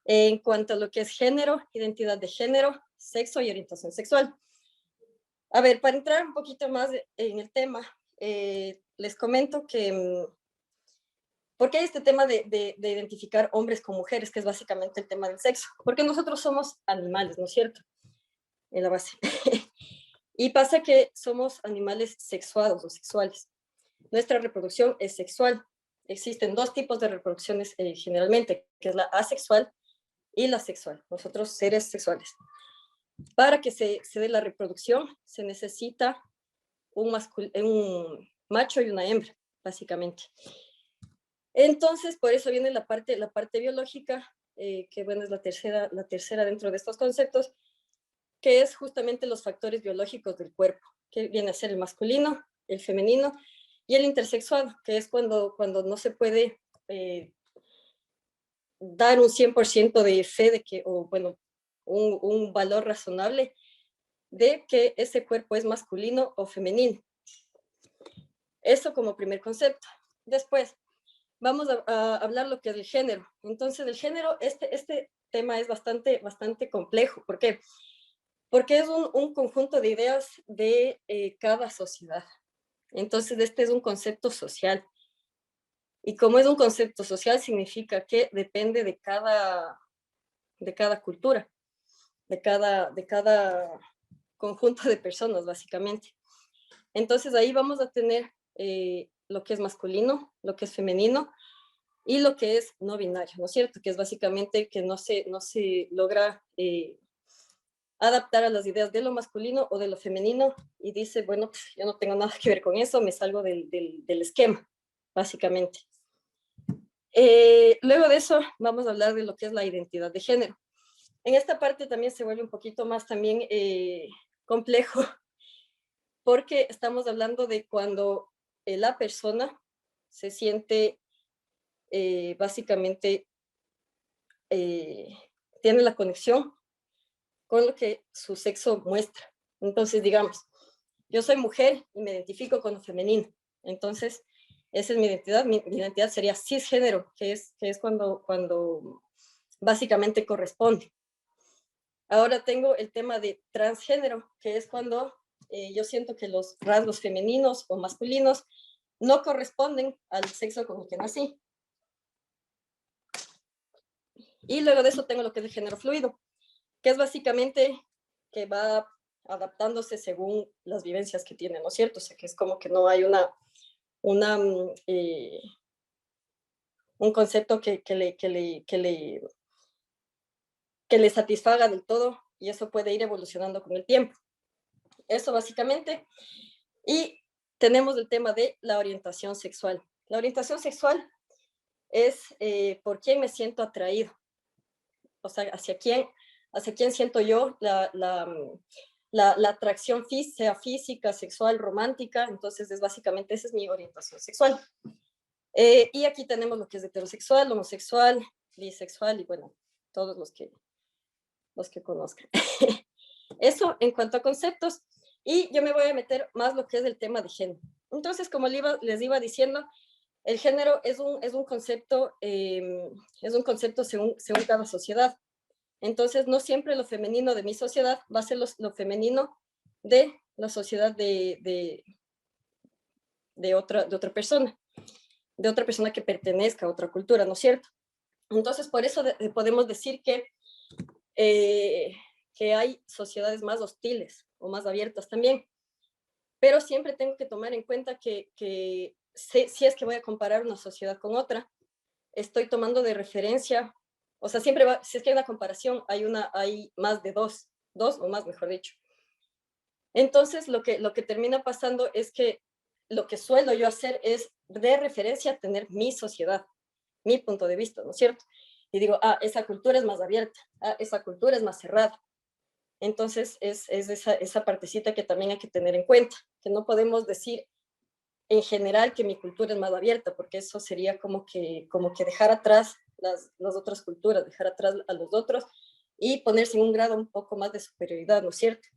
en cuanto a lo que es género, identidad de género, sexo y orientación sexual. A ver, para entrar un poquito más en el tema, les comento que ¿por qué hay este tema de identificar hombres con mujeres, que es básicamente el tema del sexo? Porque nosotros somos animales, ¿no es cierto? En la base. Y pasa que somos animales sexuados o sexuales. Nuestra reproducción es sexual. Existen dos tipos de reproducciones generalmente, que es la asexual y la sexual. Nosotros, seres sexuales. Para que se dé la reproducción, se necesita un macho y una hembra, básicamente. Entonces, por eso viene la parte biológica, que bueno, es la tercera dentro de estos conceptos, que es justamente los factores biológicos del cuerpo, que viene a ser el masculino, el femenino y el intersexuado, que es cuando no se puede dar un 100% de fe de que, o bueno, un valor razonable de que ese cuerpo es masculino o femenino. Eso como primer concepto. Después, vamos a hablar lo que es el género. Entonces, el género, este tema es bastante complejo. ¿Por qué? Porque es un conjunto de ideas de cada sociedad. Entonces, este es un concepto social. Y como es un concepto social, significa que depende de cada cultura, de cada conjunto de personas, básicamente. Entonces, ahí vamos a tener lo que es masculino, lo que es femenino y lo que es no binario, ¿no es cierto? Que es básicamente que no se logra adaptar a las ideas de lo masculino o de lo femenino y dice, bueno, pues, yo no tengo nada que ver con eso, me salgo del esquema, básicamente. Luego de eso vamos a hablar de lo que es la identidad de género. En esta parte también se vuelve un poquito más también complejo porque estamos hablando de cuando la persona se siente básicamente tiene la conexión con lo que su sexo muestra. Entonces, digamos, yo soy mujer y me identifico con lo femenino. Entonces, esa es mi identidad. Mi identidad sería cisgénero, que es cuando básicamente corresponde. Ahora tengo el tema de transgénero, que es cuando yo siento que los rasgos femeninos o masculinos no corresponden al sexo con el que nací. Y luego de eso tengo lo que es el género fluido, que es básicamente que va adaptándose según las vivencias que tiene, ¿no es cierto? O sea, que es como que no hay un concepto que le satisfaga del todo y eso puede ir evolucionando con el tiempo. Eso básicamente. Y tenemos el tema de la orientación sexual. La orientación sexual es por quién me siento atraído. O sea, hacia quién siento yo la atracción sea física, sexual, romántica. Entonces, es básicamente, esa es mi orientación sexual. Y aquí tenemos lo que es heterosexual, homosexual, bisexual y bueno, todos los que conozcan. Eso en cuanto a conceptos. Y yo me voy a meter más lo que es el tema de género. Entonces, como les iba diciendo, el género es un concepto según cada sociedad. Entonces, no siempre lo femenino de mi sociedad va a ser lo femenino de la sociedad de otra persona que pertenezca a otra cultura, ¿no es cierto? Entonces, por eso podemos decir que hay sociedades más hostiles o más abiertas también. Pero siempre tengo que tomar en cuenta que si es que voy a comparar una sociedad con otra, estoy tomando de referencia, o sea, siempre si es que hay una comparación, hay más de dos o más, mejor dicho. Entonces, lo que termina pasando es que lo que suelo yo hacer es de referencia tener mi sociedad, mi punto de vista, ¿no es cierto? Y digo, esa cultura es más abierta, esa cultura es más cerrada. Entonces, es esa partecita que también hay que tener en cuenta, que no podemos decir en general que mi cultura es más abierta, porque eso sería como que dejar atrás las otras culturas, dejar atrás a los otros y ponerse en un grado un poco más de superioridad, ¿no es cierto?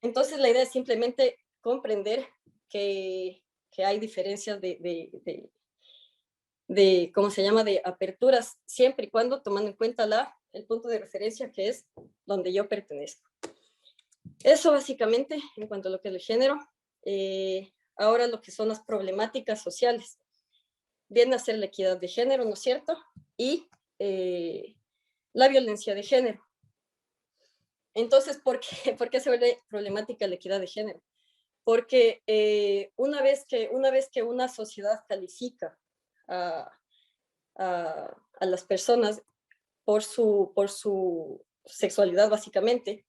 Entonces, la idea es simplemente comprender que hay diferencias de, ¿cómo se llama?, de aperturas, siempre y cuando tomando en cuenta el punto de referencia que es donde yo pertenezco. Eso básicamente en cuanto a lo que es el género. Ahora lo que son las problemáticas sociales. Viene a ser la equidad de género, ¿no es cierto? Y la violencia de género. Entonces, ¿por qué se vuelve problemática la equidad de género? Porque una vez que una sociedad califica a las personas por su sexualidad, básicamente,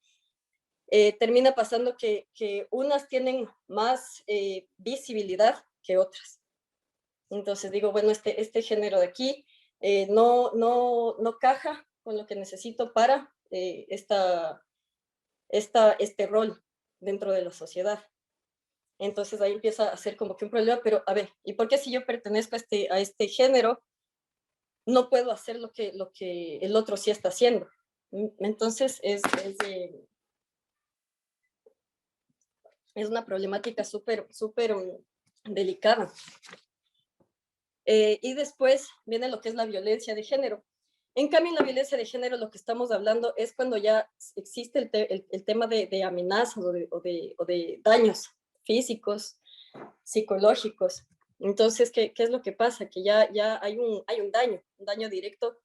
termina pasando que unas tienen más visibilidad que otras. Entonces digo, bueno, este género de aquí no caja con lo que necesito para este rol dentro de la sociedad. Entonces ahí empieza a ser como que un problema, pero a ver, ¿y por qué si yo pertenezco a este género no puedo hacer lo que el otro sí está haciendo? Entonces es una problemática súper delicada. Y después viene lo que es la violencia de género. En cambio, en la violencia de género lo que estamos hablando es cuando ya existe el tema de amenazas o de daños físicos, psicológicos. Entonces, ¿qué es lo que pasa? Que ya hay un daño directo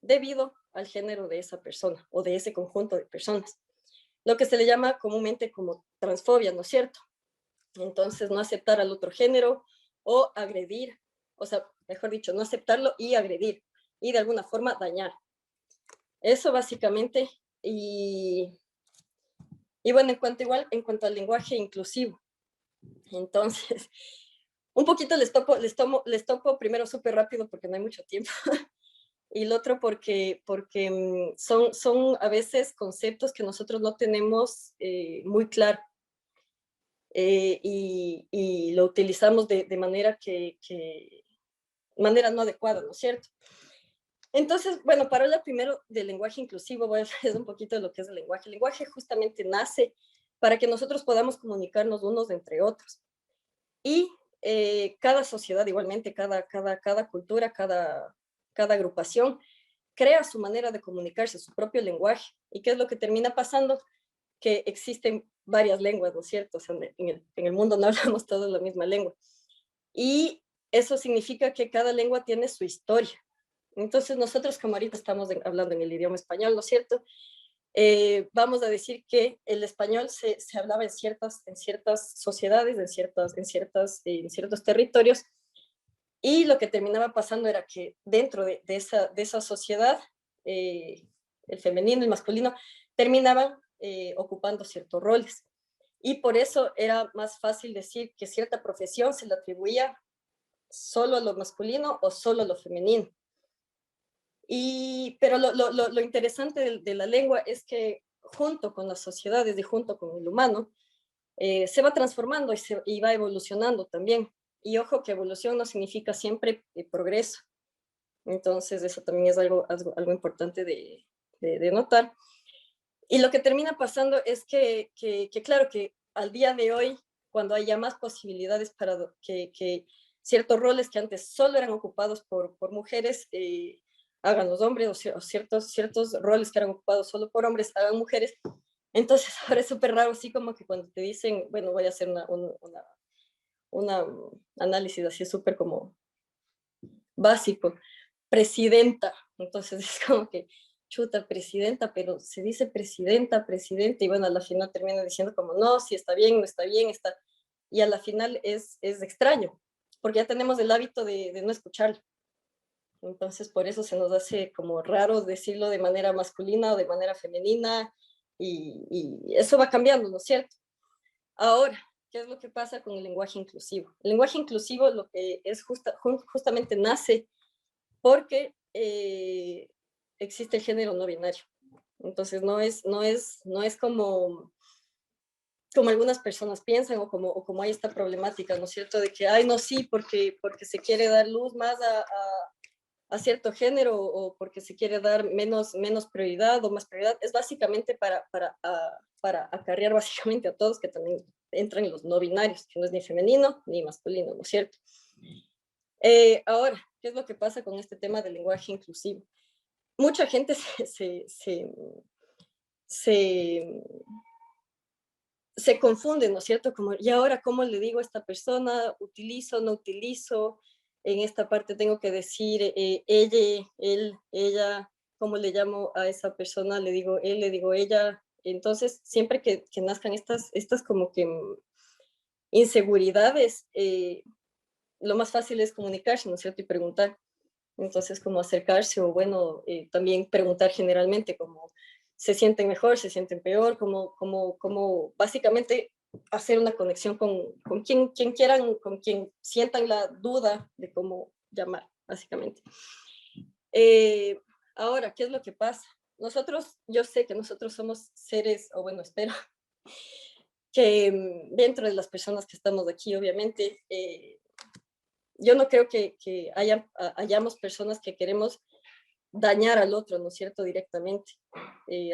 debido al género de esa persona o de ese conjunto de personas. Lo que se le llama comúnmente como transfobia, ¿no es cierto? Entonces, no aceptar al otro género o agredir, o sea, mejor dicho, no aceptarlo y agredir y de alguna forma dañar. Eso básicamente. Y bueno, en cuanto al lenguaje inclusivo, entonces, un poquito les topo primero súper rápido porque no hay mucho tiempo. Y lo otro porque son a veces conceptos que nosotros no tenemos muy claro. Y lo utilizamos de manera manera no adecuada, ¿no es cierto? Entonces, bueno, para hablar primero del lenguaje inclusivo, voy a hablar un poquito de lo que es el lenguaje. El lenguaje justamente nace para que nosotros podamos comunicarnos unos entre otros. Y cada sociedad, igualmente, cada cultura, cada agrupación, crea su manera de comunicarse, su propio lenguaje. ¿Y qué es lo que termina pasando? Que existen varias lenguas, ¿no es cierto? O sea, en el mundo no hablamos todos la misma lengua. Y eso significa que cada lengua tiene su historia. Entonces nosotros, como ahorita estamos hablando en el idioma español, ¿no es cierto? Vamos a decir que el español se hablaba en ciertas sociedades, en ciertos territorios, y lo que terminaba pasando era que dentro de esa sociedad, el femenino y el masculino terminaban ocupando ciertos roles. Y por eso era más fácil decir que cierta profesión se le atribuía solo a lo masculino o solo a lo femenino. Pero lo interesante de la lengua es que junto con las sociedades y junto con el humano, se va transformando y va evolucionando también. Y ojo que evolución no significa siempre progreso. Entonces eso también es algo importante de notar. Y lo que termina pasando es que claro, que al día de hoy, cuando haya más posibilidades para que ciertos roles que antes solo eran ocupados por mujeres, hagan los hombres, o ciertos roles que eran ocupados solo por hombres, hagan mujeres. Entonces ahora es súper raro, así como que cuando te dicen, bueno, voy a hacer una análisis así súper como básico, presidenta, Entonces es como que, chuta, presidenta, pero se dice presidenta, presidente, y bueno, a la final termina diciendo como, no, si está bien, no está bien, está... Y a la final es extraño, porque ya tenemos el hábito de no escucharlo. Entonces, por eso se nos hace como raro decirlo de manera masculina o de manera femenina, y eso va cambiando, ¿no es cierto? Ahora, ¿qué es lo que pasa con el lenguaje inclusivo? El lenguaje inclusivo lo que es justamente nace porque existe el género no binario. Entonces, no es como algunas personas piensan o como hay esta problemática, ¿no es cierto? De que, ay, no, sí, porque se quiere dar luz más a cierto género o porque se quiere dar menos prioridad o más prioridad. Es básicamente para acarrear básicamente a todos, que también entran en los no binarios, que no es ni femenino ni masculino, ¿no es cierto? Ahora, ¿qué es lo que pasa con este tema del lenguaje inclusivo? Mucha gente se confunde, ¿no es cierto? Como, ¿y ahora cómo le digo a esta persona? ¿Utilizo, no utilizo? En esta parte tengo que decir ella, él, ella, ¿cómo le llamo a esa persona? Le digo él, le digo ella. Entonces, siempre que nazcan estas como que inseguridades, lo más fácil es comunicarse, ¿no es cierto? Y preguntar. Entonces, como acercarse o bueno, también preguntar generalmente como se sienten mejor, se sienten peor, como básicamente hacer una conexión con quien quieran, con quien sientan la duda de cómo llamar, básicamente. Ahora, ¿qué es lo que pasa? Yo sé que nosotros somos seres, o bueno, espero, que dentro de las personas que estamos aquí, obviamente, yo no creo que hayamos personas que queremos dañar al otro, ¿no es cierto?, directamente.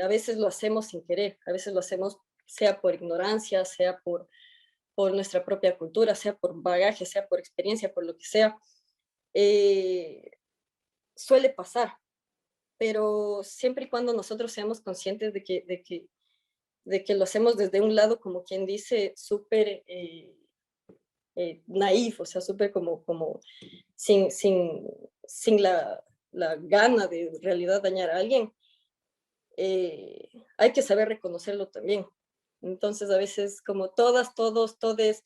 A veces lo hacemos sin querer, a veces lo hacemos sea por ignorancia, sea por nuestra propia cultura, sea por bagaje, sea por experiencia, por lo que sea. Suele pasar, pero siempre y cuando nosotros seamos conscientes de que lo hacemos desde un lado, como quien dice, súper naif, o sea, súper como sin la gana de en realidad dañar a alguien, hay que saber reconocerlo también. Entonces, a veces, como todas, todos, todes,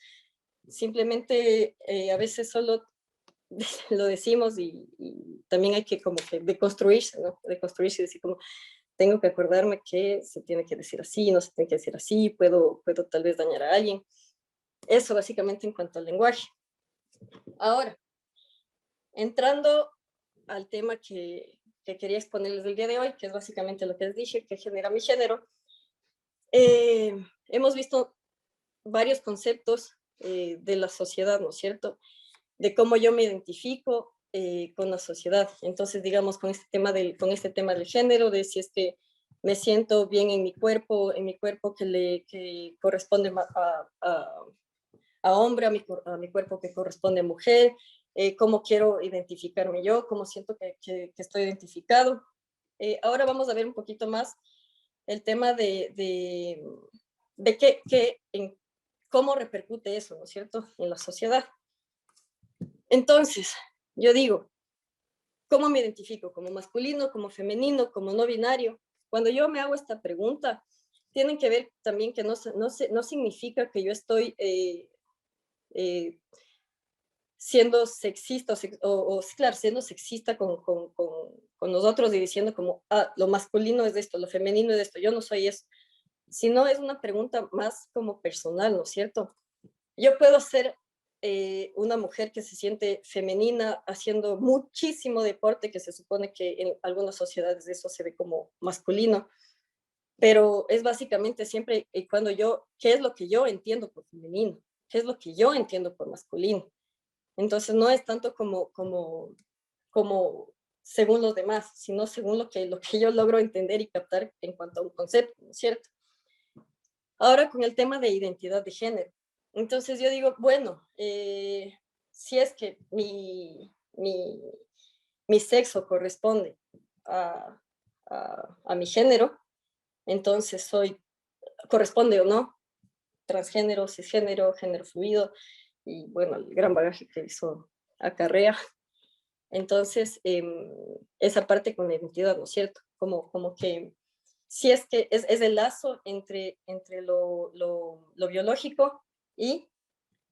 simplemente a veces solo lo decimos y también hay que como que deconstruirse, ¿no? Deconstruirse y decir como, tengo que acordarme que se tiene que decir así, no se tiene que decir así, puedo tal vez dañar a alguien. Eso básicamente en cuanto al lenguaje. Ahora, entrando al tema que quería exponerles el día de hoy, que es básicamente lo que les dije, que genera mi género, hemos visto varios conceptos de la sociedad, ¿no es cierto? De cómo yo me identifico con la sociedad. Entonces, digamos, con este tema del género, de si es que me siento bien en mi cuerpo que corresponde a hombre, a mi cuerpo que corresponde a mujer, cómo quiero identificarme yo, cómo siento que estoy identificado. Ahora vamos a ver un poquito más el tema de cómo repercute eso, ¿no es cierto?, en la sociedad. Entonces, yo digo, ¿cómo me identifico? ¿Como masculino, como femenino, como no binario? Cuando yo me hago esta pregunta, tienen que ver también que no significa que yo estoy siendo sexista claro, siendo sexista con nosotros y diciendo como, lo masculino es esto, lo femenino es esto, yo no soy eso, sino es una pregunta más como personal, ¿no es cierto? Yo puedo ser una mujer que se siente femenina haciendo muchísimo deporte, que se supone que en algunas sociedades eso se ve como masculino, pero es básicamente siempre y cuando ¿qué es lo que yo entiendo por femenino? ¿Qué es lo que yo entiendo por masculino? Entonces no es tanto como según los demás, sino según lo que yo logro entender y captar en cuanto a un concepto, ¿no es cierto? Ahora con el tema de identidad de género. Entonces yo digo, bueno, si es que mi sexo corresponde a mi género, entonces corresponde o no, transgénero, cisgénero, género fluido, y bueno, el gran bagaje que eso acarrea. Entonces, esa parte con la identidad, ¿no es cierto? Como que si es que es el lazo entre lo biológico y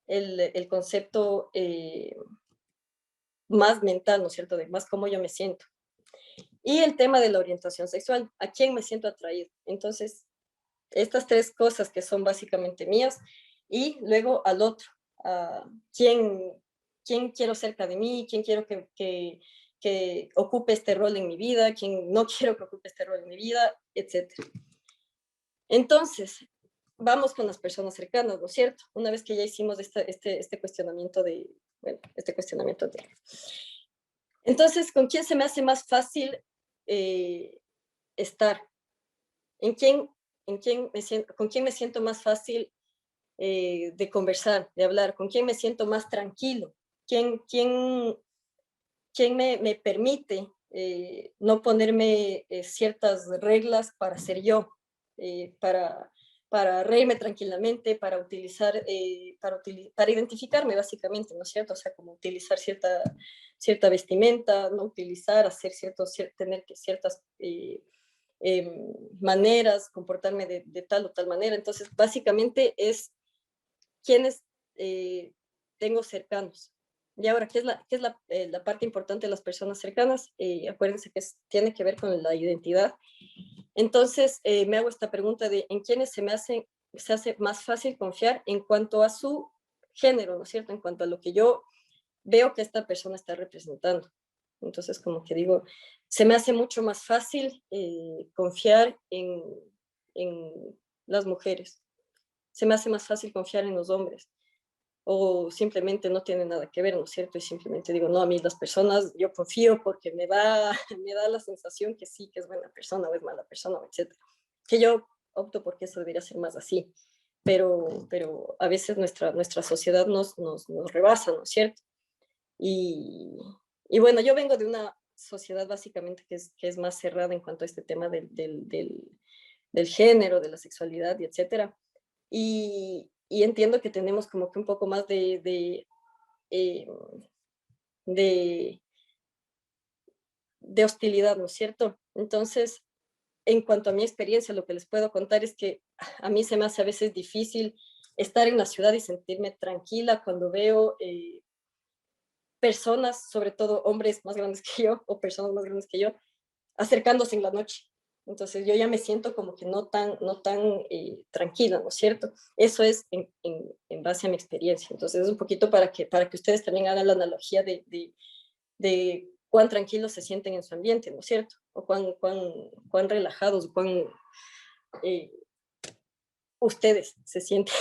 el concepto más mental, ¿no es cierto? De más cómo yo me siento. Y el tema de la orientación sexual, ¿a quién me siento atraído? Entonces, estas tres cosas que son básicamente mías, y luego al otro, quién quiero cerca de mí, quién quiero que ocupe este rol en mi vida, quién no quiero que ocupe este rol en mi vida, etc. Entonces, vamos con las personas cercanas, ¿no es cierto? Una vez que ya hicimos este cuestionamiento de, bueno, este cuestionamiento de... Entonces, ¿con quién se me hace más fácil estar? ¿Con quién me siento más fácil de conversar, de hablar? ¿Con quién me siento más tranquilo? ¿Quién me permite no ponerme ciertas reglas para ser yo? Para reírme tranquilamente, para identificarme básicamente, ¿no es cierto? O sea, como utilizar cierta vestimenta, no utilizar, hacer tener ciertas maneras, comportarme de tal o tal manera. Entonces, básicamente es quienes tengo cercanos. Y ahora, ¿qué es la parte importante de las personas cercanas? Acuérdense que tiene que ver con la identidad. Entonces, me hago esta pregunta de en quiénes se hace más fácil confiar en cuanto a su género, ¿no es cierto? En cuanto a lo que yo veo que esta persona está representando. Entonces, como que digo, se me hace mucho más fácil confiar en las mujeres. Se me hace más fácil confiar en los hombres. O simplemente no tiene nada que ver, ¿no es cierto? Y simplemente digo, no, a mí las personas, yo confío porque me da la sensación que sí, que es buena persona o es mala persona, etc. Que yo opto porque eso debería ser más así. Pero a veces nuestra sociedad nos rebasa, ¿no es cierto? Y bueno, yo vengo de una sociedad básicamente que es más cerrada en cuanto a este tema del género, de la sexualidad y etcétera. Y entiendo que tenemos como que un poco más eh, de, de hostilidad, ¿no es cierto? Entonces, en cuanto a mi experiencia, lo que les puedo contar es que a mí se me hace a veces difícil estar en la ciudad y sentirme tranquila cuando veo personas, sobre todo hombres más grandes que yo o personas más grandes que yo, acercándose en la noche. Entonces yo ya me siento como que no tan tranquila, ¿no es cierto? Eso es en base a mi experiencia. Entonces es un poquito para que ustedes también hagan la analogía de cuán tranquilos se sienten en su ambiente, ¿no es cierto? O cuán relajados, cuán ustedes se sienten.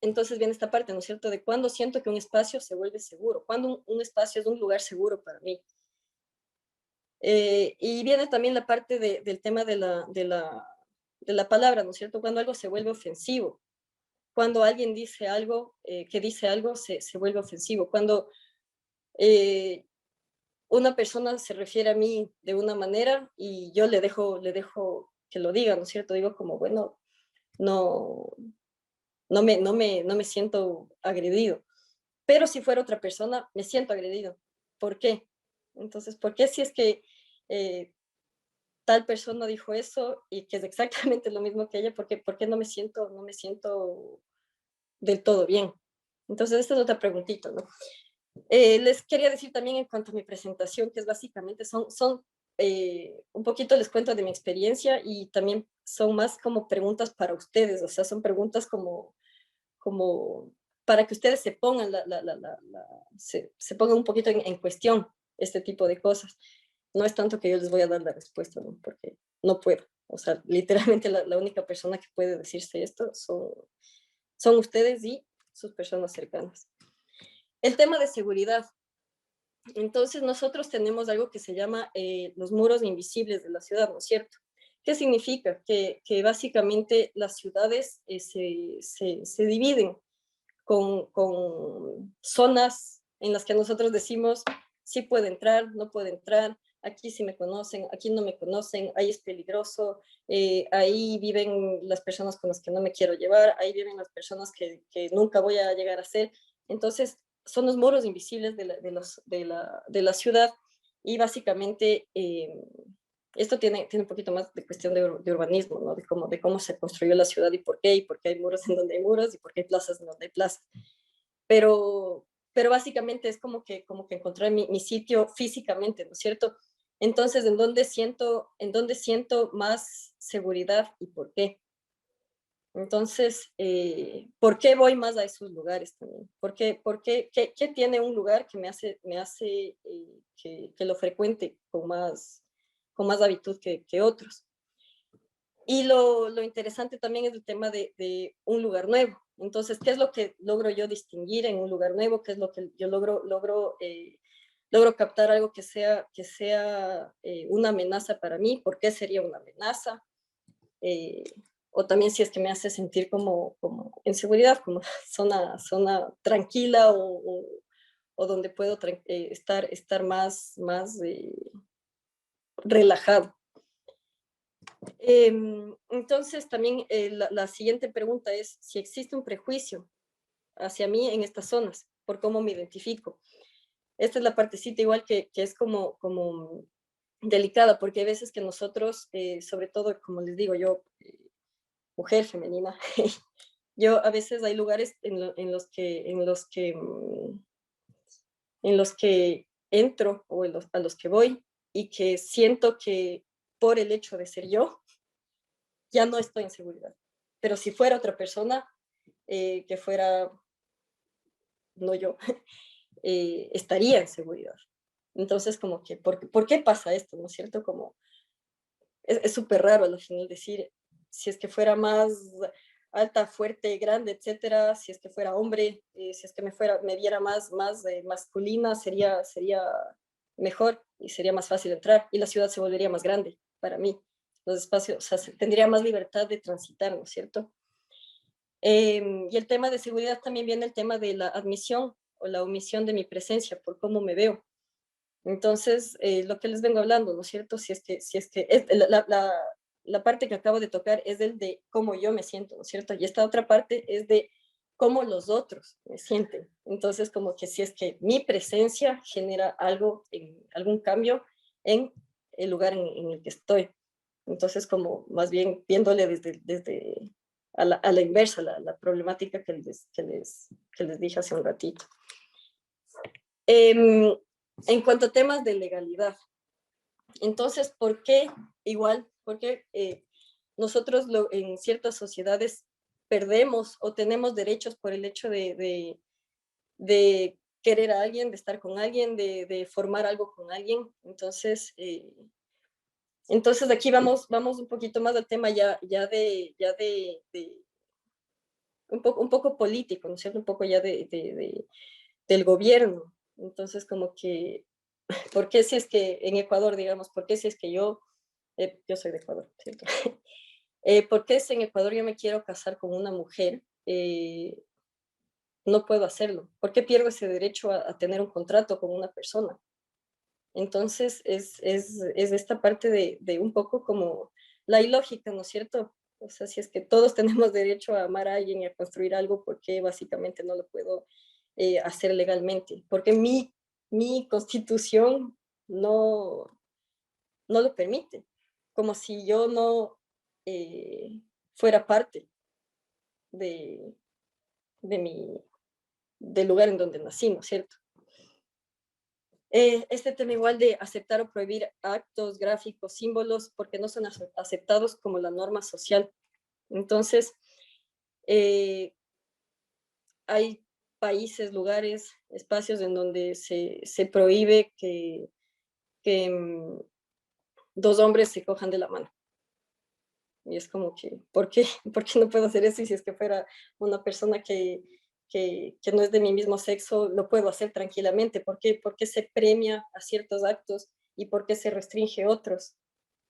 Entonces viene esta parte, ¿no es cierto? De cuándo siento que un espacio se vuelve seguro, cuándo un espacio es un lugar seguro para mí. Y viene también la parte del tema de la palabra, ¿no es cierto? Cuando algo se vuelve ofensivo, cuando alguien dice algo, que dice algo, se vuelve ofensivo, cuando una persona se refiere a mí de una manera y yo le dejo que lo diga, ¿no es cierto? Digo como, bueno, no, no me siento agredido. Pero si fuera otra persona, me siento agredido. ¿Por qué? Entonces, ¿por qué si es que tal persona dijo eso y que es exactamente lo mismo que ella? ¿Por qué no me siento del todo bien? Entonces, esta es otra preguntita, ¿no? Les quería decir también en cuanto a mi presentación, que es básicamente, son un poquito les cuento de mi experiencia y también son más como preguntas para ustedes, o sea, son preguntas como para que ustedes se pongan, se pongan un poquito en cuestión este tipo de cosas. No es tanto que yo les voy a dar la respuesta, ¿no? Porque no puedo. O sea, literalmente la única persona que puede decirse esto son ustedes y sus personas cercanas. El tema de seguridad. Entonces, nosotros tenemos algo que se llama los muros invisibles de la ciudad, ¿no es cierto? ¿Qué significa? Que básicamente las ciudades se dividen con zonas en las que nosotros decimos, sí puede entrar, no puede entrar, aquí sí me conocen, aquí no me conocen, ahí es peligroso, ahí viven las personas con las que no me quiero llevar, ahí viven las personas que nunca voy a llegar a ser. Entonces, son los muros invisibles de la ciudad, y básicamente esto tiene un poquito más de cuestión de urbanismo, ¿no? De cómo se construyó la ciudad y por qué hay muros en donde hay muros y por qué hay plazas en donde hay plazas. Pero básicamente es como que encontrar mi sitio físicamente, ¿no es cierto? Entonces, ¿en dónde siento más seguridad y por qué? Entonces, ¿por qué voy más a esos lugares también? ¿Qué tiene un lugar que me hace que lo frecuente con más habitud que otros? Y lo interesante también es el tema de un lugar nuevo. Entonces, ¿qué es lo que logro yo distinguir en un lugar nuevo? ¿Qué es lo que yo logro captar algo que sea una amenaza para mí? ¿Por qué sería una amenaza? O también si es que me hace sentir como en seguridad, como zona tranquila, o donde puedo estar más relajado. Entonces también la siguiente pregunta es si existe un prejuicio hacia mí en estas zonas, por cómo me identifico. Esta es la partecita igual que es como delicada, porque hay veces que nosotros, sobre todo, como les digo, yo, mujer femenina, yo a veces hay lugares en los que entro o a los que voy, y que siento que por el hecho de ser yo, ya no estoy en seguridad. Pero si fuera otra persona, que fuera no yo, estaría en seguridad. Entonces, como que, ¿por qué pasa esto? ¿No es cierto? Como, es súper raro al final decir, si es que fuera más alta, fuerte, grande, etcétera, si es que fuera hombre, si es que me viera más masculina, sería mejor y sería más fácil entrar, y la ciudad se volvería más grande para mí. Los espacios, o sea, tendría más libertad de transitar, ¿no es cierto? Y el tema de seguridad también viene el tema de la admisión o la omisión de mi presencia por cómo me veo. Entonces, lo que les vengo hablando, ¿no es cierto? Si es que la parte que acabo de tocar es el de cómo yo me siento, ¿no es cierto? Y esta otra parte es de cómo los otros me sienten. Entonces, como que si es que mi presencia genera algún cambio en el lugar en el que estoy. Entonces, como más bien viéndole desde a la inversa, la problemática que les dije hace un ratito. En cuanto a temas de legalidad, entonces, ¿por qué nosotros en ciertas sociedades perdemos o tenemos derechos por el hecho de querer a alguien, de estar con alguien, de formar algo con alguien? Entonces, aquí vamos un poquito más al tema ya de un poco político, ¿no es cierto? Un poco ya del gobierno. Entonces, como que, ¿por qué si es que en Ecuador, digamos, por qué si es que yo soy de Ecuador, ¿cierto? ¿Por qué si en Ecuador yo me quiero casar con una mujer, no puedo hacerlo? ¿Por qué pierdo ese derecho a tener un contrato con una persona? Entonces, es esta parte de un poco como la ilógica, ¿no es cierto? O sea, si es que todos tenemos derecho a amar a alguien y a construir algo, ¿por qué básicamente no lo puedo hacer legalmente? Porque mi constitución no lo permite, como si yo no fuera parte de, del lugar en donde nací, ¿no es cierto? Este tema igual de aceptar o prohibir actos, gráficos, símbolos, porque no son aceptados como la norma social. Entonces, hay países, lugares, espacios en donde se prohíbe que dos hombres se cojan de la mano. Y es como que, ¿por qué? ¿Por qué no puedo hacer eso? Y si es que fuera una persona que no es de mi mismo sexo, lo puedo hacer tranquilamente. ¿Por qué se premia a ciertos actos y por qué se restringe otros?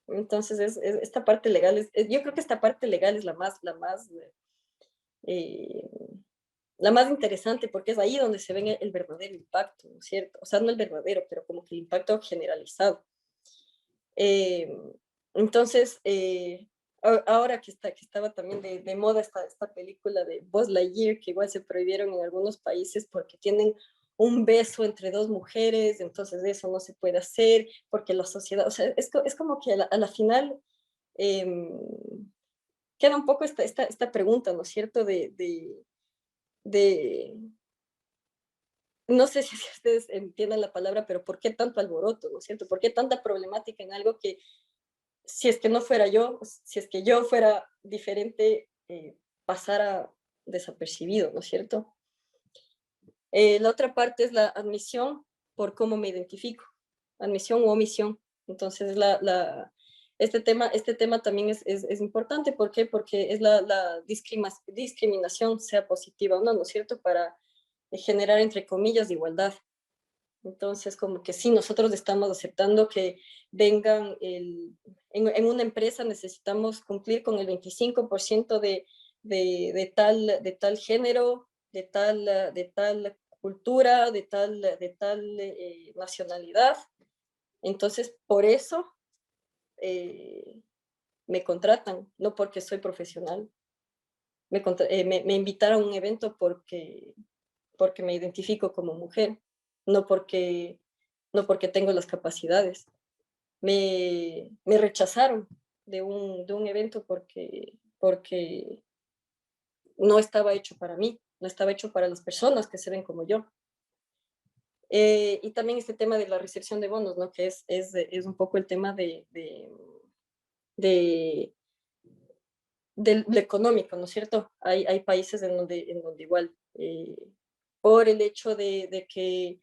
Entonces, esta parte legal, yo creo que esta parte legal es la más interesante, porque es ahí donde se ve el verdadero impacto, ¿no es cierto? O sea, no el verdadero, pero como que el impacto generalizado. Entonces, ahora que estaba también de moda esta película de Buzz Lightyear, que igual se prohibieron en algunos países porque tienen un beso entre dos mujeres, entonces eso no se puede hacer porque la sociedad, o sea, es como que a la final queda un poco esta pregunta, ¿no es cierto? De, no sé si ustedes entiendan la palabra, pero ¿por qué tanto alboroto, ¿no es cierto? ¿Por qué tanta problemática en algo que si es que no fuera yo, si es que yo fuera diferente, pasara desapercibido, ¿no es cierto? La otra parte es la admisión por cómo me identifico, admisión u omisión. Entonces, este tema también es importante. ¿Por qué? Porque es la discriminación, sea positiva o no, ¿no es cierto? Para generar, entre comillas, igualdad. Entonces, como que sí, nosotros estamos aceptando que vengan, en una empresa necesitamos cumplir con el 25% de tal género, de tal cultura, de tal nacionalidad. Entonces, por eso me contratan, no porque soy profesional. Me invitaron a un evento porque me identifico como mujer, no porque, no porque tengo las capacidades. Me rechazaron de un evento porque no estaba hecho para mí, no estaba hecho para las personas que se ven como yo. Y también este tema de la recepción de bonos, ¿no? Que es un poco el tema de lo económico, ¿no es cierto? Hay países en donde igual, por el hecho de que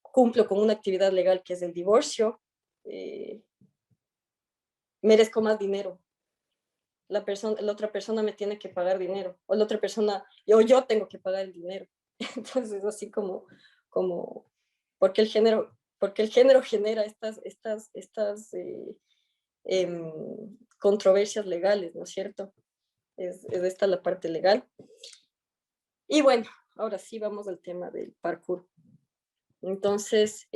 cumplo con una actividad legal que es el divorcio, merezco más dinero. La otra persona me tiene que pagar dinero, o la otra persona, o yo tengo que pagar el dinero. Entonces, así como porque el género genera estas controversias legales, ¿no es cierto? Es esta la parte legal. Y bueno, ahora sí vamos al tema del parkour. Entonces,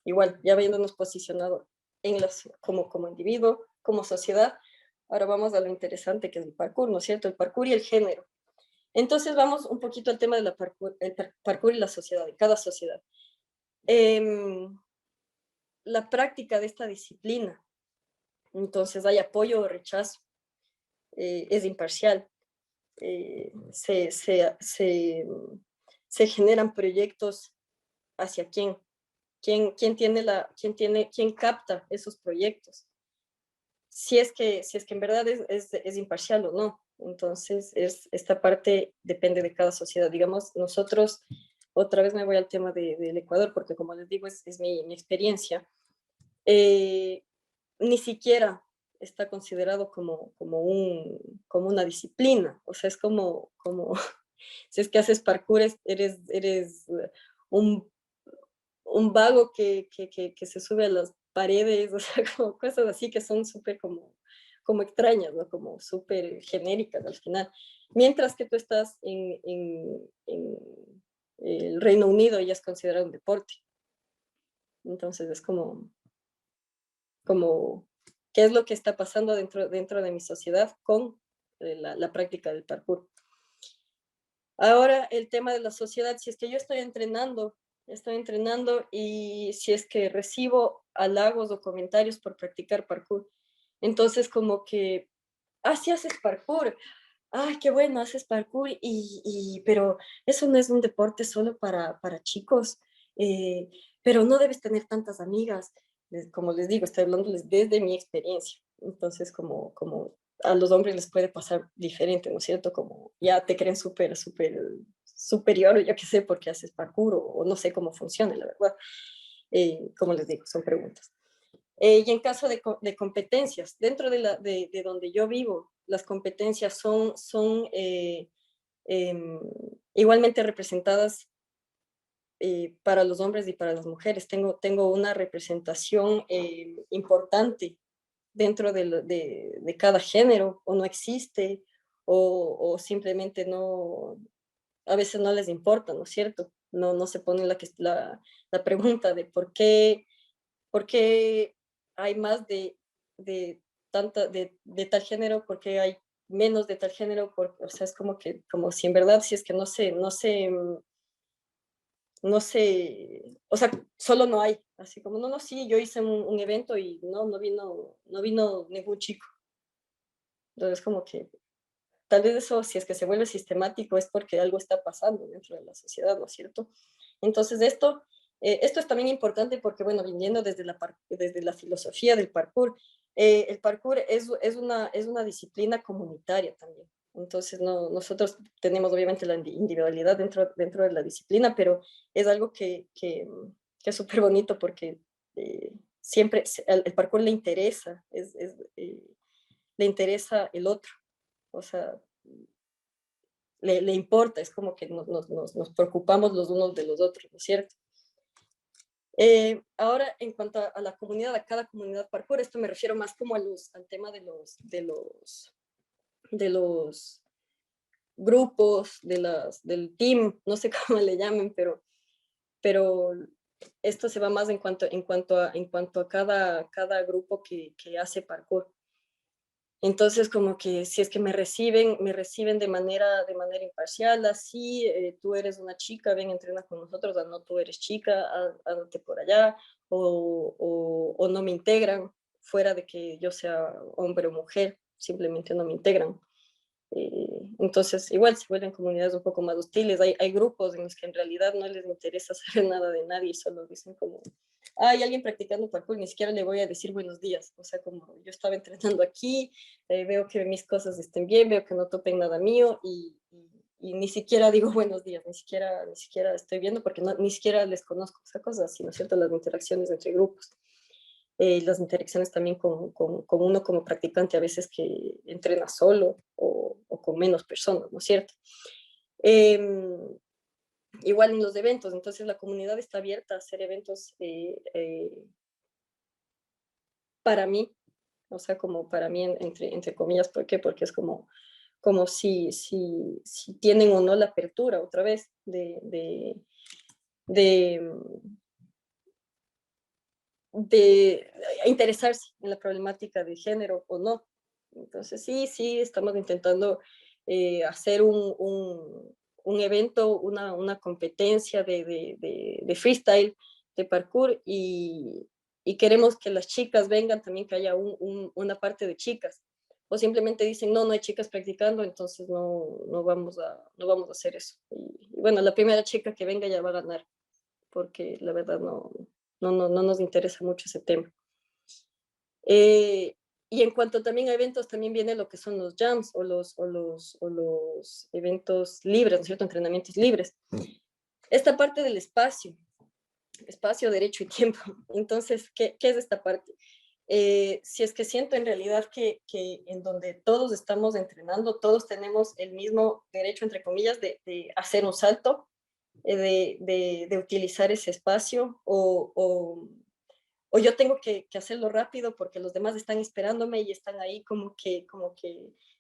igual, ya habiéndonos posicionado como individuo, como sociedad, ahora vamos a lo interesante que es el parkour, ¿no es cierto? El parkour y el género. Entonces vamos un poquito al tema de el parkour y la sociedad, de cada sociedad. La práctica de esta disciplina, entonces hay apoyo o rechazo, es imparcial, se generan proyectos hacia quién capta esos proyectos, si es que en verdad es imparcial o no. Entonces, esta parte depende de cada sociedad. Digamos, nosotros, otra vez me voy al tema del Ecuador, porque como les digo, es mi experiencia. Ni siquiera está considerado como una disciplina. O sea, es como si es que haces parkour, eres un vago que se sube a las paredes, o sea, como cosas así que son súper como extrañas, ¿no? Como súper genéricas al final. Mientras que tú estás en el Reino Unido y es considerado un deporte. Entonces es como, ¿qué es lo que está pasando dentro de mi sociedad con la práctica del parkour? Ahora, el tema de la sociedad, si es que yo estoy entrenando y si es que recibo halagos o comentarios por practicar parkour, entonces como que, sí haces parkour, ay, qué bueno, haces parkour, pero eso no es un deporte solo para chicos, pero no debes tener tantas amigas. Como les digo, estoy hablándoles desde mi experiencia. Entonces, como a los hombres les puede pasar diferente, ¿no es cierto? Como ya te creen súper superior, yo qué sé, porque haces parkour o no sé cómo funciona, la verdad. Como les digo, son preguntas. Y en caso de competencias, dentro de donde yo vivo, las competencias son igualmente representadas para los hombres y para las mujeres. Tengo una representación importante dentro de cada género, o no existe, o simplemente no, a veces no les importa, ¿no es cierto? No se pone la pregunta de por qué hay más de tal género, por qué hay menos de tal género, porque, o sea, es como que, como si en verdad, si es que no sé, o sea, solo no hay, así como, no, sí, yo hice un evento y no vino ningún chico. Entonces, como que tal vez eso, si es que se vuelve sistemático, es porque algo está pasando dentro de la sociedad, ¿no es cierto? Entonces, esto es también importante porque, bueno, viniendo desde la filosofía del parkour, el parkour es una disciplina comunitaria también. Entonces, nosotros tenemos obviamente la individualidad dentro de la disciplina, pero es algo que es súper bonito porque siempre el parkour le interesa, le interesa el otro. O sea, le importa, es como que nos preocupamos los unos de los otros, ¿no es cierto? Ahora, en cuanto a la comunidad, a cada comunidad parkour, esto me refiero más como al tema de los grupos, del team, no sé cómo le llamen, pero esto se va más en cuanto a cada grupo que hace parkour. Entonces, como que si es que me reciben de manera imparcial, así, tú eres una chica, ven, entrena con nosotros, no, tú eres chica, ándate por allá, o no me integran, fuera de que yo sea hombre o mujer, simplemente no me integran. Entonces, igual se vuelven comunidades un poco más hostiles. Hay grupos en los que en realidad no les interesa saber nada de nadie, solo dicen como, hay alguien practicando parkour, ni siquiera le voy a decir buenos días. O sea, como yo estaba entrenando aquí, veo que mis cosas estén bien, veo que no topen nada mío y ni siquiera digo buenos días, ni siquiera estoy viendo porque ni siquiera les conozco, o sea, cosas así, ¿no es cierto? Las interacciones entre grupos. Las interacciones también con uno como practicante, a veces que entrena solo o con menos personas, ¿no es cierto? Igual en los eventos, entonces la comunidad está abierta a hacer eventos para mí, o sea, como para mí, entre comillas, ¿por qué? Porque es como si tienen o no la apertura otra vez de interesarse en la problemática de género o no. Entonces, sí, estamos intentando hacer un evento, una competencia de freestyle, de parkour, y queremos que las chicas vengan también, que haya una parte de chicas. O simplemente dicen, no hay chicas practicando, entonces no vamos a hacer eso. Y bueno, la primera chica que venga ya va a ganar, porque la verdad no nos interesa mucho ese tema. Y en cuanto también a eventos, también viene lo que son los jams o los eventos libres, ¿no es cierto? Entrenamientos libres. Esta parte del espacio, derecho y tiempo. Entonces, ¿qué es esta parte? Si es que siento en realidad que en donde todos estamos entrenando, todos tenemos el mismo derecho, entre comillas, de hacer un salto, de utilizar ese espacio o yo tengo que hacerlo rápido porque los demás están esperándome y están ahí como que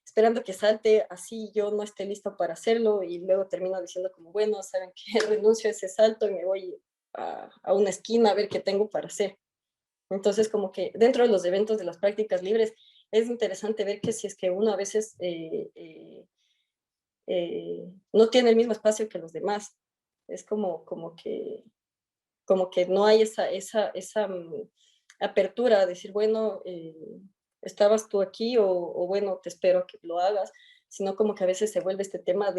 esperando que salte, así yo no esté listo para hacerlo y luego termino diciendo como, bueno, saben que renuncio a ese salto y me voy a una esquina a ver qué tengo para hacer. Entonces, como que dentro de los eventos de las prácticas libres es interesante ver que si es que uno a veces no tiene el mismo espacio que los demás, es como que no hay esa apertura a decir, bueno, estabas tú aquí o bueno, te espero a que lo hagas, sino como que a veces se vuelve este tema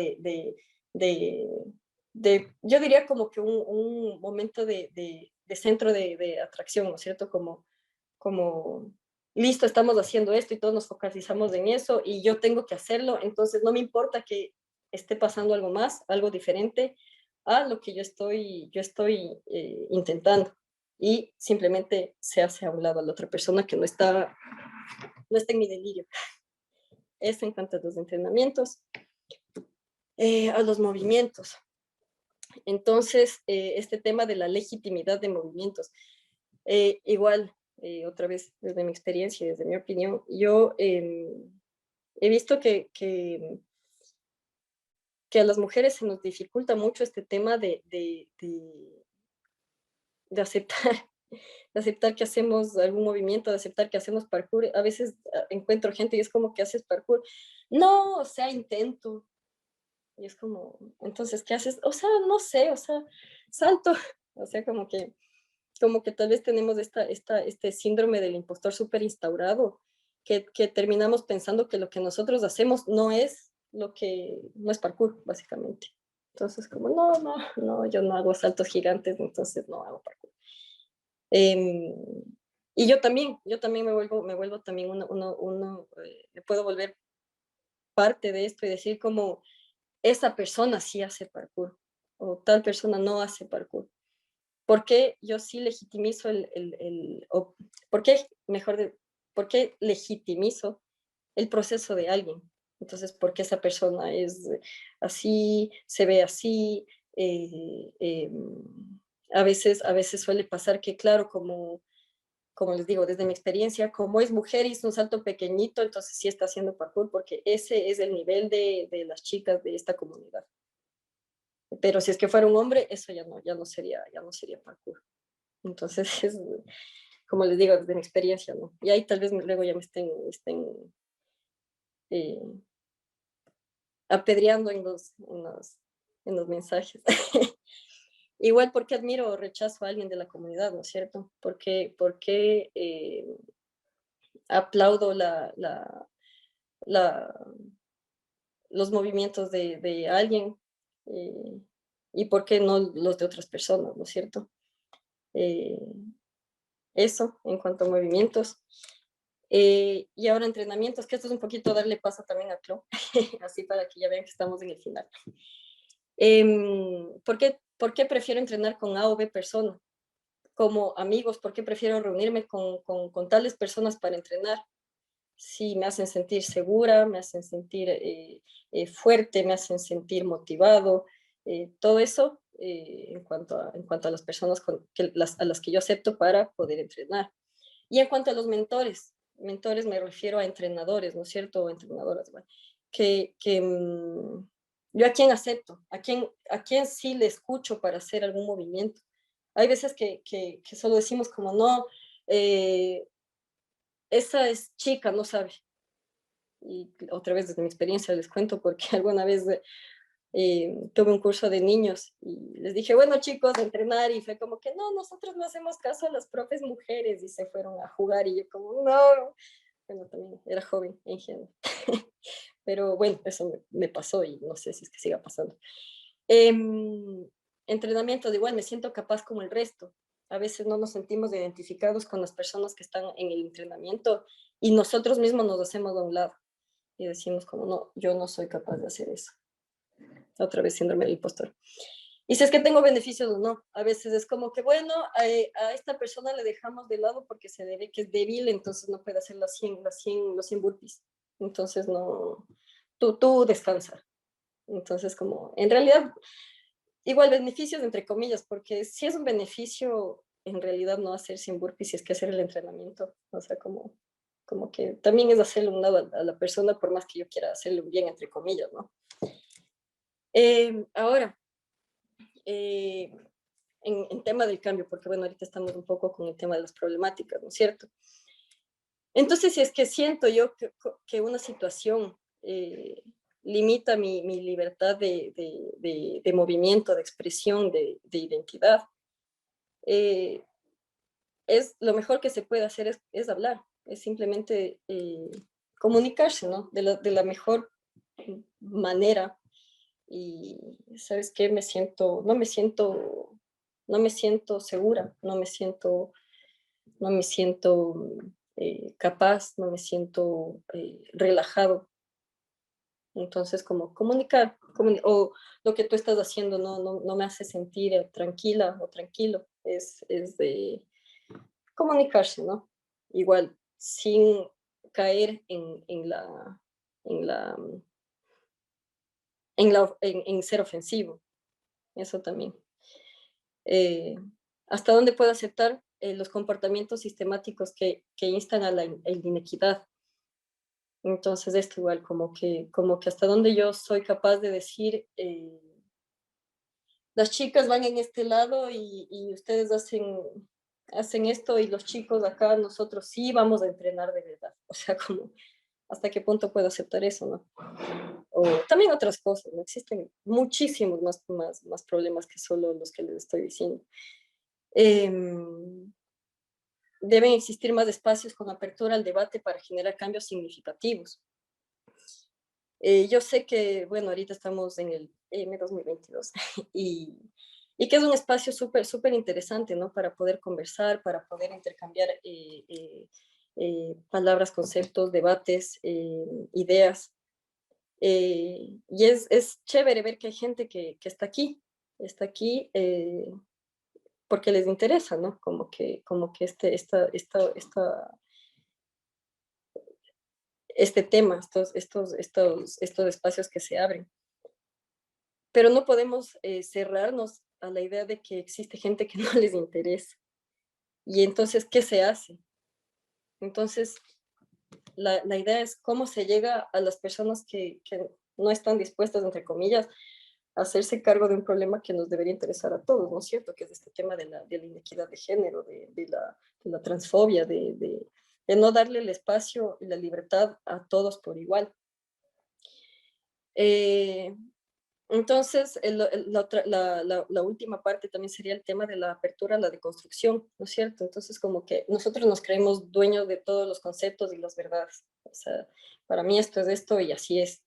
yo diría como que un momento de centro de atracción, ¿no es cierto? Como, listo, estamos haciendo esto y todos nos focalizamos en eso y yo tengo que hacerlo, entonces no me importa que esté pasando algo más, algo diferente a lo que yo estoy intentando, y simplemente se hace a un lado a la otra persona que no está en mi delirio. Eso en cuanto a los entrenamientos. A los movimientos. Entonces, este tema de la legitimidad de movimientos. Igual, otra vez, desde mi experiencia y desde mi opinión, yo he visto que a las mujeres se nos dificulta mucho este tema de aceptar de aceptar que hacemos algún movimiento, de aceptar que hacemos parkour. A veces encuentro gente y es como que haces parkour. No, o sea, intento. Y es como, entonces, ¿qué haces? O sea, no sé, o sea, salto. O sea, como que tal vez tenemos este síndrome del impostor súper instaurado, que terminamos pensando que lo que nosotros hacemos no es no es parkour, básicamente. Entonces, como, no, yo no hago saltos gigantes, entonces no hago parkour. Y yo también me vuelvo también me puedo volver parte de esto y decir como, esa persona sí hace parkour, o tal persona no hace parkour. ¿Por qué yo sí legitimizo por qué, por qué legitimizo el proceso de alguien? Entonces, ¿por qué esa persona es así, se ve así? Eh, eh, a veces suele pasar que, claro, como les digo, desde mi experiencia, como es mujer y hizo un salto pequeñito, entonces sí está haciendo parkour, porque ese es el nivel de las chicas de esta comunidad. Pero si es que fuera un hombre, eso ya no sería parkour. Entonces, es, como les digo, desde mi experiencia, ¿no? Y ahí tal vez luego ya me estén eh, apedreando en los mensajes. Igual porque admiro o rechazo a alguien de la comunidad, ¿no es cierto? Porque aplaudo la, los movimientos de alguien eh, y por qué no los de otras personas, ¿no es cierto? Eh, Eso en cuanto a movimientos. Y ahora entrenamientos, que esto es un poquito darle paso también a Clo, así para que ya vean que estamos en el final. ¿Por qué prefiero entrenar con A o B persona? Como amigos, ¿por qué prefiero reunirme con tales personas para entrenar? Sí, me hacen sentir segura, me hacen sentir fuerte, me hacen sentir motivado, todo eso en cuanto a las personas a las que yo acepto para poder entrenar. Y en cuanto a los mentores me refiero a entrenadores, ¿no es cierto? O entrenadoras, bueno, yo a quién acepto, a quién sí le escucho para hacer algún movimiento. Hay veces que solo decimos como, no, esa es chica, no sabe. Y otra vez desde mi experiencia les cuento porque alguna vez tuve un curso de niños y les dije, bueno chicos, a entrenar, y fue como que no, nosotros no hacemos caso a las profes mujeres, y se fueron a jugar y yo como, no, bueno, también era joven e ingenuo. Pero bueno, eso me pasó y no sé si es que siga pasando. Entrenamiento, de igual me siento capaz como el resto. A veces no nos sentimos identificados con las personas que están en el entrenamiento y nosotros mismos nos hacemos a un lado y decimos como, no, yo no soy capaz de hacer eso. Otra vez síndrome del impostor. Y si es que tengo beneficios o no, a veces es como que, bueno, a esta persona le dejamos de lado porque se debe que es débil, entonces no puede hacer los 100 burpees. Entonces no, tú descansa. Entonces como, en realidad, igual beneficios entre comillas, porque si es un beneficio, en realidad no hacer 100 burpees, si es que hacer el entrenamiento. O sea, como que también es hacerle un lado a la persona, por más que yo quiera hacerle un bien, entre comillas, ¿no? Ahora, en tema del cambio, porque bueno, ahorita estamos un poco con el tema de las problemáticas, ¿no es cierto? Entonces, si es que siento yo que una situación limita mi libertad de movimiento, de expresión, de identidad, es lo mejor que se puede hacer es hablar, es simplemente comunicarse, ¿no? De la mejor manera. Y sabes qué, no me siento segura, no me siento capaz, no me siento relajado. Entonces, como comunicar, o lo que tú estás haciendo no me hace sentir tranquila o tranquilo, es de comunicarse, ¿no? Igual, sin caer en la, en ser ofensivo, eso también. Hasta dónde puedo aceptar los comportamientos sistemáticos que instan a la inequidad. Entonces, esto igual, como que hasta dónde yo soy capaz de decir, las chicas van en este lado y ustedes hacen hacen esto y los chicos acá, nosotros sí vamos a entrenar de verdad. O sea, como, ¿hasta qué punto puedo aceptar eso, no? O también otras cosas, ¿no? Existen muchísimos más problemas que solo los que les estoy diciendo. Deben existir más espacios con apertura al debate para generar cambios significativos. Yo sé que, bueno, ahorita estamos en el EM 2022 y que es un espacio súper interesante, ¿no? Para poder conversar, para poder intercambiar palabras, conceptos, debates, ideas. Y es chévere ver que hay gente que está aquí porque les interesa, ¿no? Como que este tema, estos espacios que se abren. Pero no podemos cerrarnos a la idea de que existe gente que no les interesa. Y entonces, ¿qué se hace? Entonces, la idea es cómo se llega a las personas que no están dispuestas, entre comillas, a hacerse cargo de un problema que nos debería interesar a todos, ¿no es cierto? Que es este tema de la inequidad de género, de la transfobia, de no darle el espacio y la libertad a todos por igual. Entonces, la última parte también sería el tema de la apertura a la deconstrucción, ¿no es cierto? Entonces, como que nosotros nos creemos dueños de todos los conceptos y las verdades. O sea, para mí esto es esto y así es.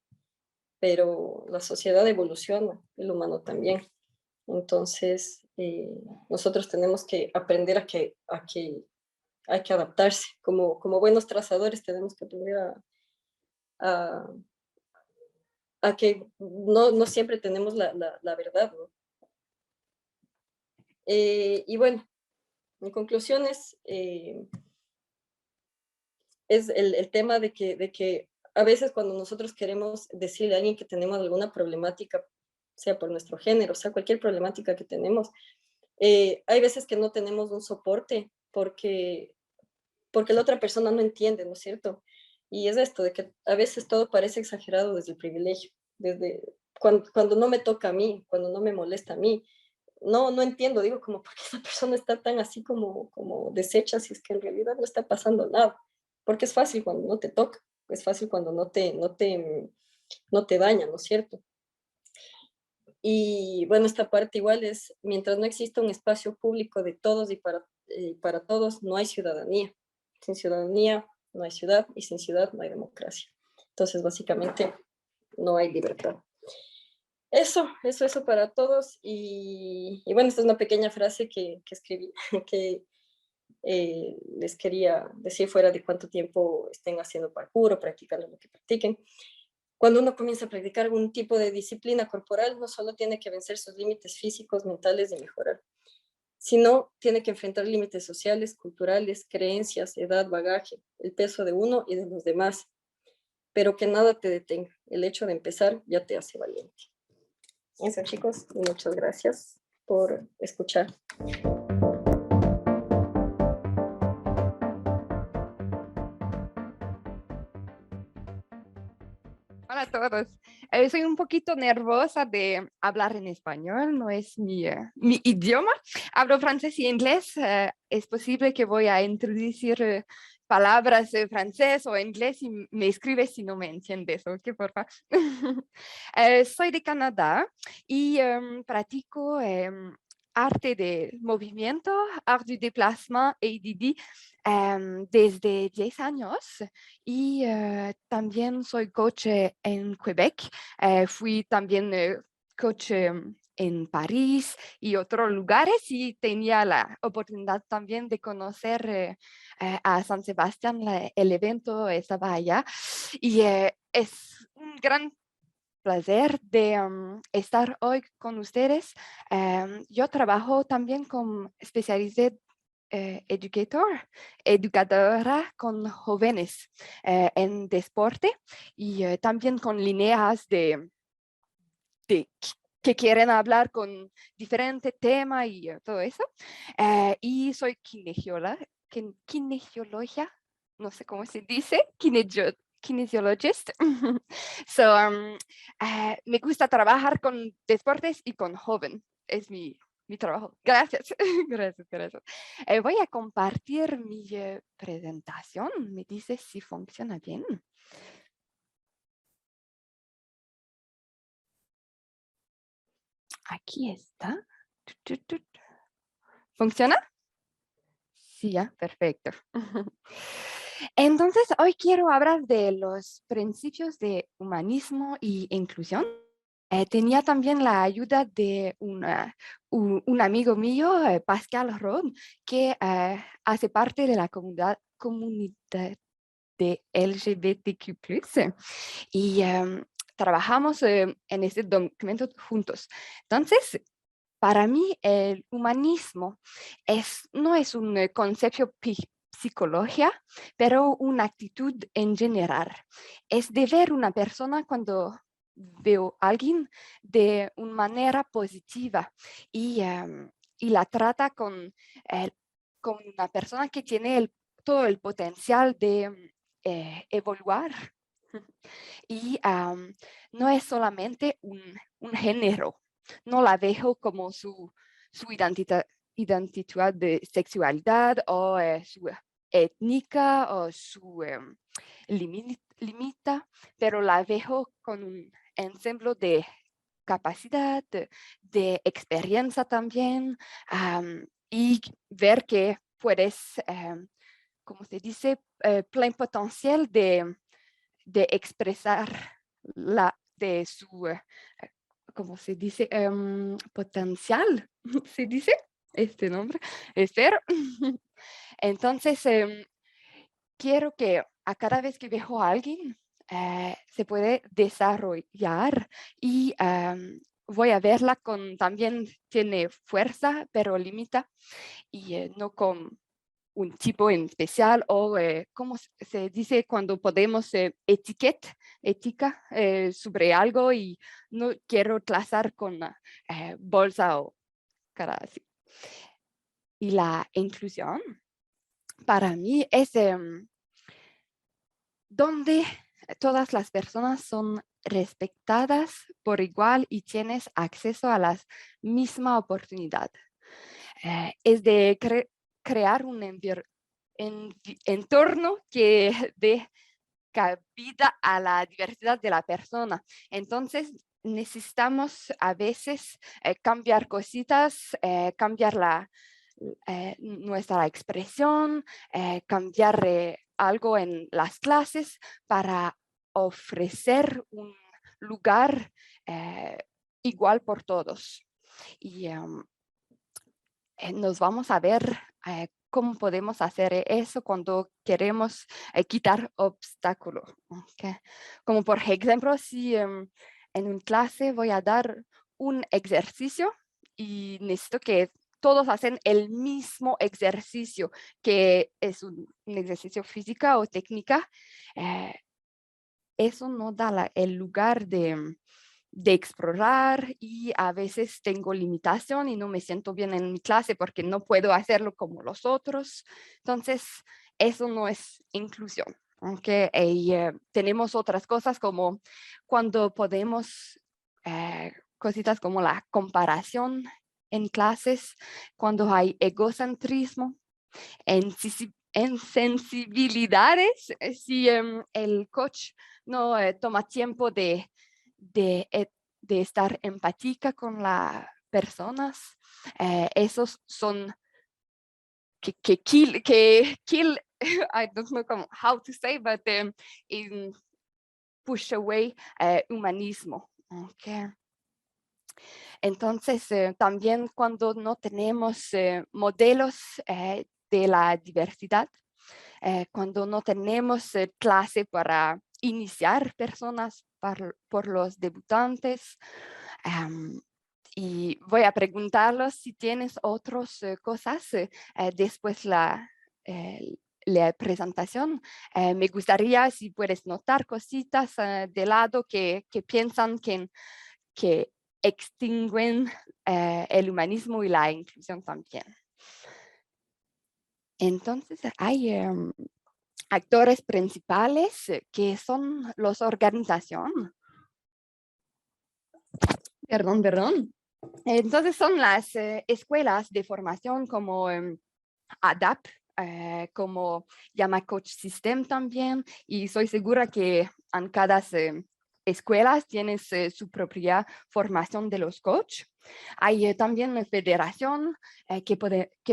Pero la sociedad evoluciona, el humano también. Entonces, nosotros tenemos que aprender a que hay que adaptarse. Como buenos trazadores tenemos que aprender a que no siempre tenemos la verdad, ¿no? Y bueno, en conclusiones, es el tema de que a veces cuando nosotros queremos decirle a alguien que tenemos alguna problemática, sea por nuestro género, sea cualquier problemática que tenemos, hay veces que no tenemos un soporte porque la otra persona no entiende, ¿no es cierto? Y es esto, de que a veces todo parece exagerado desde el privilegio, desde cuando no me toca a mí, cuando no me molesta a mí. No entiendo, digo, como, ¿por qué esa persona está tan así como deshecha si es que en realidad no está pasando nada? Porque es fácil cuando no te toca, es fácil cuando no te daña, ¿no es cierto? Y bueno, esta parte igual es, mientras no exista un espacio público de todos y para todos, no hay ciudadanía. Sin ciudadanía no hay ciudad y sin ciudad no hay democracia. Entonces, básicamente, no hay libertad. Eso para todos. Y bueno, esta es una pequeña frase que escribí, que les quería decir fuera de cuánto tiempo estén haciendo parkour o practicando lo que practiquen. Cuando uno comienza a practicar algún tipo de disciplina corporal, no solo tiene que vencer sus límites físicos, mentales y mejorar, sino tiene que enfrentar límites sociales, culturales, creencias, edad, bagaje, el peso de uno y de los demás, pero que nada te detenga. El hecho de empezar ya te hace valiente. Eso, chicos, y muchas gracias por escuchar. Hola a todos. Soy un poquito nerviosa de hablar en español, no es mi idioma. Hablo francés y inglés. Es posible que voy a introducir palabras francés o inglés y me escribes si no me entiendes, ¿ok? Por favor. Soy de Canadá y practico arte de movimiento, arte du déplacement, ADD, desde 10 años y también soy coach en Quebec. Fui también coach en París y otros lugares y tenía la oportunidad también de conocer a San Sebastián, el evento estaba allá y es un gran placer de estar hoy con ustedes. Yo trabajo también como especialista educadora con jóvenes en deporte y también con líneas que quieren hablar con diferentes temas y todo eso. Y soy kinesióloga, no sé cómo se dice, kinesiologist. So, me gusta trabajar con deportes y con jóvenes. Es mi mi trabajo. Gracias, gracias. Voy a compartir mi presentación. Me dices si funciona bien. Aquí está. ¿Funciona? Sí, ya, perfecto. Entonces, hoy quiero hablar de los principios de humanismo y inclusión. Tenía también la ayuda de un amigo mío, Pascal Rod, que hace parte de la comunidad de LGBTQ+, y trabajamos en este documento juntos. Entonces, para mí, el humanismo no es un concepto psicología, pero una actitud en general. Es de ver una persona cuando veo a alguien de una manera positiva y la trata con una persona que tiene todo el potencial de evoluar. Y no es solamente un género. No la veo como su identidad de sexualidad o su étnica o su limita, pero la veo con un ensemble de capacidad, de experiencia también, y ver que puedes, como se dice, pleno potencial de expresar de su, ¿cómo se dice? Potencial, ¿se dice? Este nombre, espero. Entonces, quiero que a cada vez que veo a alguien, se puede desarrollar y voy a verla también tiene fuerza, pero limita y no con un tipo en especial o, ¿cómo se dice cuando podemos ética sobre algo y no quiero trazar con bolsa o cara así? Y la inclusión para mí es donde todas las personas son respetadas por igual y tienes acceso a la misma oportunidad. Es de crear un entorno que dé cabida a la diversidad de la persona. Entonces, necesitamos a veces cambiar cositas, cambiar nuestra expresión, cambiar algo en las clases para ofrecer un lugar igual por todos. Y nos vamos a ver cómo podemos hacer eso cuando queremos quitar obstáculos. Okay. Como por ejemplo, si en una clase voy a dar un ejercicio y necesito que todos hacen el mismo ejercicio, que es un ejercicio física o técnica, eso no da el lugar de explorar y a veces tengo limitación y no me siento bien en mi clase porque no puedo hacerlo como los otros. Entonces, eso no es inclusión. Okay. Tenemos otras cosas como cuando podemos, cositas como la comparación en clases, cuando hay egocentrismo, en sensibilidades, si el coach no toma tiempo de estar empática con las personas, esos son que kill I don't know how to say, but push away humanismo. Okay. Entonces, también cuando no tenemos modelos de la diversidad, cuando no tenemos clase para iniciar personas por los debutantes, y voy a preguntarlos si tienes otras cosas después la presentación. Me gustaría si puedes notar cositas de lado que piensan que extinguen el humanismo y la inclusión también. Entonces, hay actores principales que son las organizaciones. Perdón. Entonces son las escuelas de formación como ADAP, como llama Coach System también, y soy segura que en cada escuela tiene su propia formación de los coach. Hay también una federación que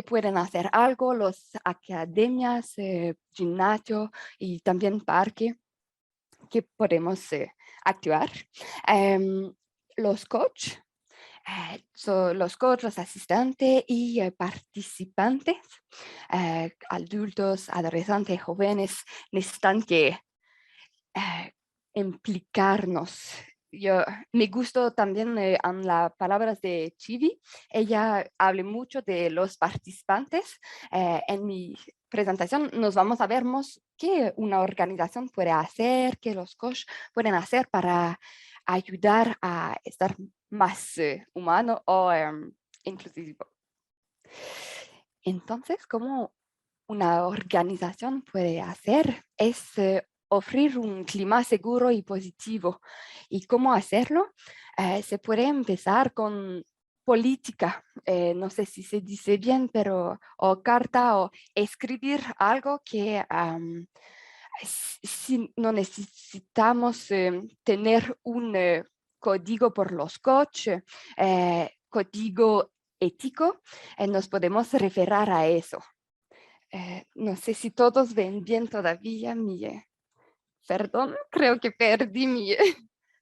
pueden hacer algo, las academias, gimnasio y también parque que podemos actuar. Los coach. Los coaches, los asistentes y participantes, adultos, adolescentes, jóvenes, necesitan que implicarnos. Yo me gustó también en las palabras de Chivi. Ella habla mucho de los participantes. En mi presentación nos vamos a ver qué una organización puede hacer, qué los coaches pueden hacer para ayudar a estar más humano o inclusivo. Entonces, ¿cómo una organización puede hacer? Es ofrecer un clima seguro y positivo. ¿Y cómo hacerlo? Se puede empezar con política, no sé si se dice bien, pero o carta o escribir algo que si no necesitamos tener un código por los coaches, código ético, nos podemos referir a eso. No sé si todos ven bien todavía perdón, creo que perdí mi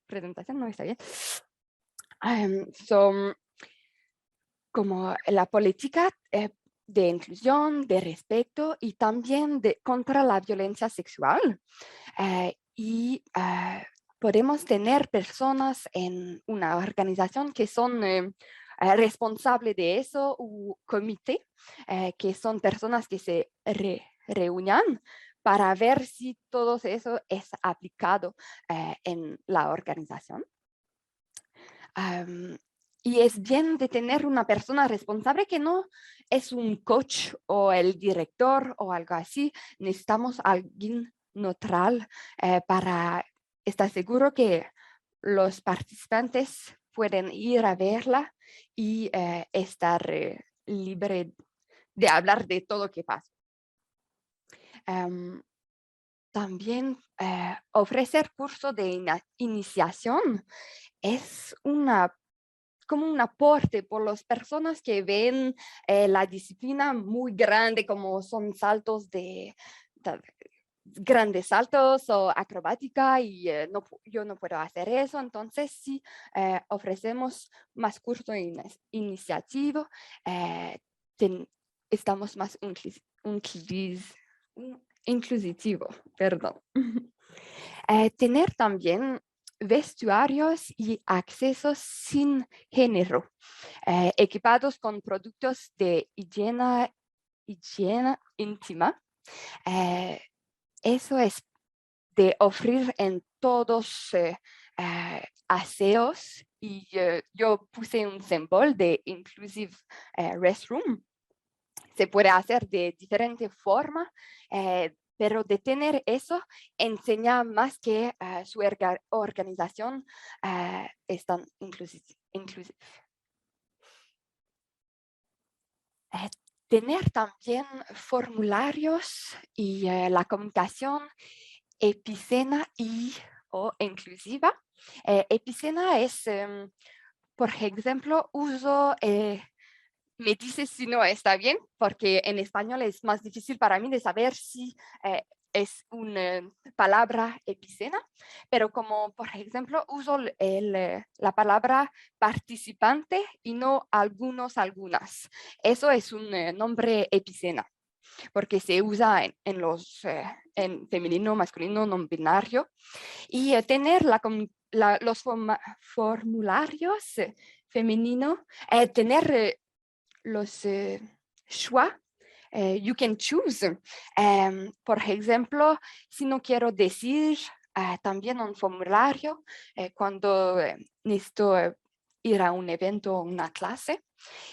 presentación, no está bien. Como la política de inclusión, de respeto y también contra la violencia sexual. Podemos tener personas en una organización que son responsables de eso, o comité, que son personas que se reúnan para ver si todo eso es aplicado en la organización. Y es bien de tener una persona responsable que no es un coach o el director o algo así. Necesitamos a alguien neutral para estar seguro que los participantes pueden ir a verla y estar libre de hablar de todo lo que pasa. También ofrecer cursos de iniciación es como un aporte por las personas que ven la disciplina muy grande, como son saltos grandes saltos o acrobática y yo no puedo hacer eso. Entonces sí ofrecemos más cursos iniciativos, estamos más inclusivo, perdón. Tener también vestuarios y accesos sin género, equipados con productos de higiene íntima. Eso es de ofrecer en todos aseos y yo puse un símbolo de Inclusive Restroom. Se puede hacer de diferente forma, pero de tener eso enseña más que su organización es tan inclusiva. Tener también formularios y la comunicación epicena o inclusiva. Epicena es, por ejemplo, uso... me dice si no está bien, porque en español es más difícil para mí de saber si es una palabra epicena, pero como por ejemplo uso la palabra participante y no algunas. Eso es un nombre epicena, porque se usa en femenino, masculino, no binario, y tener los formularios femenino, tener los choix, you can choose. Por ejemplo, si no quiero decir también un formulario cuando necesito ir a un evento o una clase.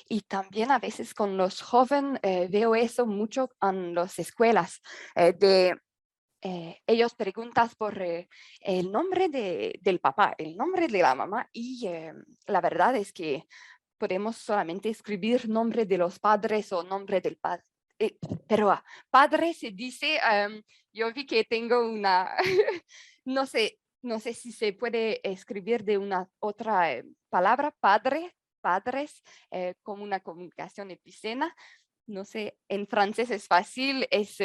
Y también a veces con los jóvenes veo eso mucho en las escuelas ellos preguntan por el nombre del papá, el nombre de la mamá y la verdad es que podemos solamente escribir nombre de los padres o nombre del padre. Pero padre se dice, yo vi que tengo una, no sé si se puede escribir de una otra palabra, padres, como una comunicación epicena. No sé, en francés es fácil, es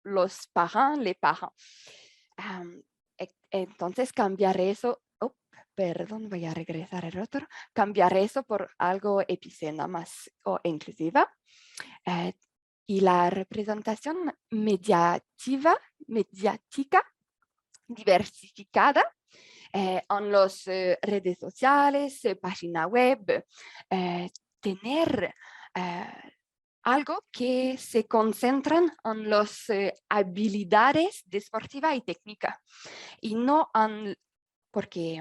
los parents, les parents. Entonces cambiar eso, perdón, voy a regresar el otro, cambiar eso por algo epicena más o inclusiva. Y la representación mediática diversificada en las redes sociales, página web, tener algo que se concentran en las habilidades deportiva y técnica y no en, porque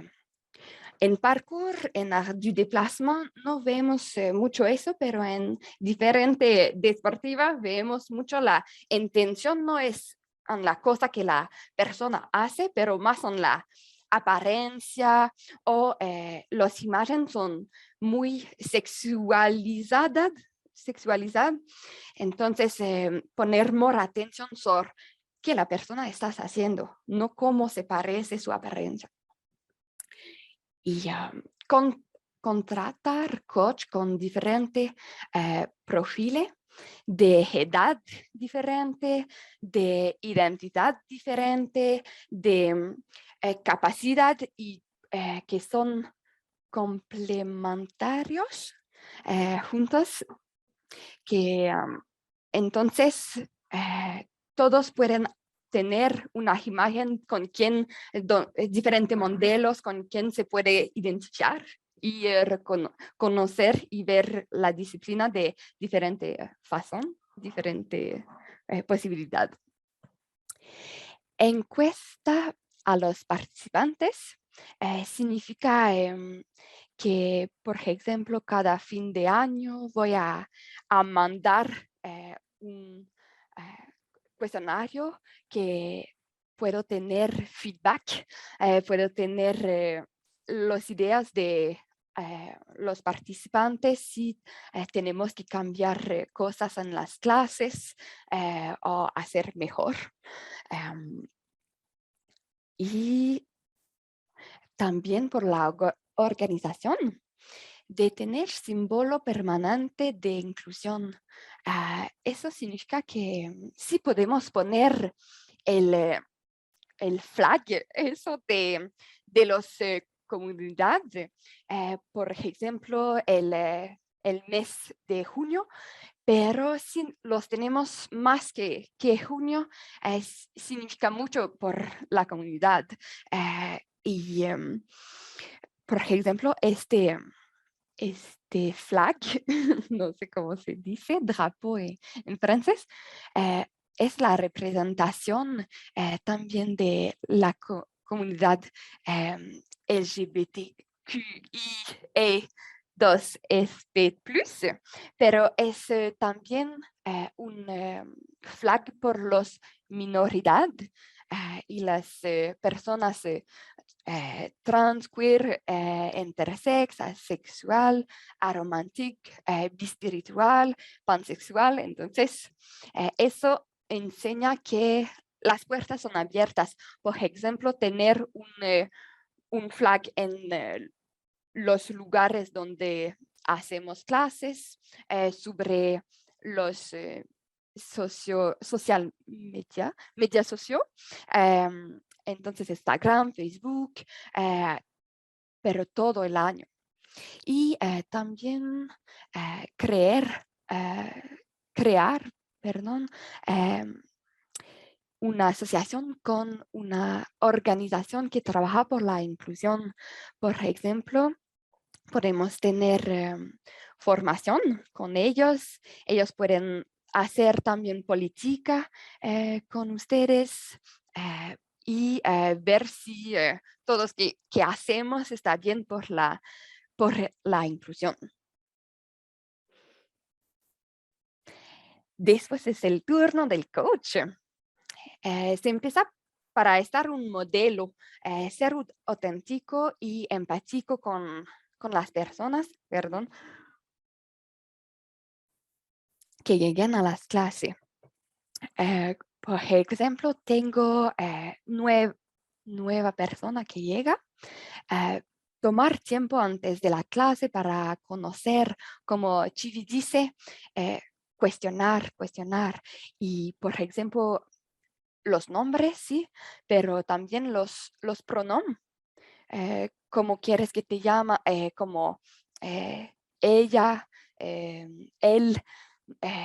en parkour, en art du déplacement, no vemos mucho eso, pero en diferente deportiva vemos mucho la intención, no es en la cosa que la persona hace, pero más en la apariencia o las imágenes son muy sexualizadas. Entonces, poner más atención sobre qué la persona está haciendo, no cómo se parece su apariencia. Y contratar coach con diferentes perfiles de edad diferente, de identidad diferente, de capacidad y que son complementarios juntos, que entonces todos pueden tener una imagen con quien, diferentes modelos con quien se puede identificar y conocer y ver la disciplina de diferente fasón, diferente posibilidad. Encuesta a los participantes significa que, por ejemplo, cada fin de año voy a mandar un cuestionario que puedo tener feedback, puedo tener las ideas de los participantes si tenemos que cambiar cosas en las clases o hacer mejor. Y también por la organización de tener símbolo permanente de inclusión. Eso significa que sí podemos poner el flag, eso de las comunidades. Por ejemplo, el mes de junio, pero si los tenemos más que junio, significa mucho por la comunidad. Y, por ejemplo, este flag, no sé cómo se dice, drapeau en francés, es la representación también de la comunidad LGBTQI2SP+, pero es también un flag por las minoridades y las personas trans, queer, intersex, asexual, aromantic, bispiritual, pansexual. Entonces, eso enseña que las puertas son abiertas. Por ejemplo, tener un flag en los lugares donde hacemos clases sobre los social media socio. Entonces Instagram, Facebook, pero todo el año. Y también crear una asociación con una organización que trabaja por la inclusión. Por ejemplo, podemos tener formación con ellos. Ellos pueden hacer también política con ustedes y ver si todo lo que hacemos está bien por la inclusión. Después es el turno del coach. Se empieza para estar un modelo, ser auténtico y empático con las personas, perdón, que lleguen a las clases. Por ejemplo, tengo nueva persona que llega. Tomar tiempo antes de la clase para conocer, como Chivi dice, cuestionar. Y, por ejemplo, los nombres, sí, pero también los pronombres. ¿Cómo quieres que te llama? Como ella, él.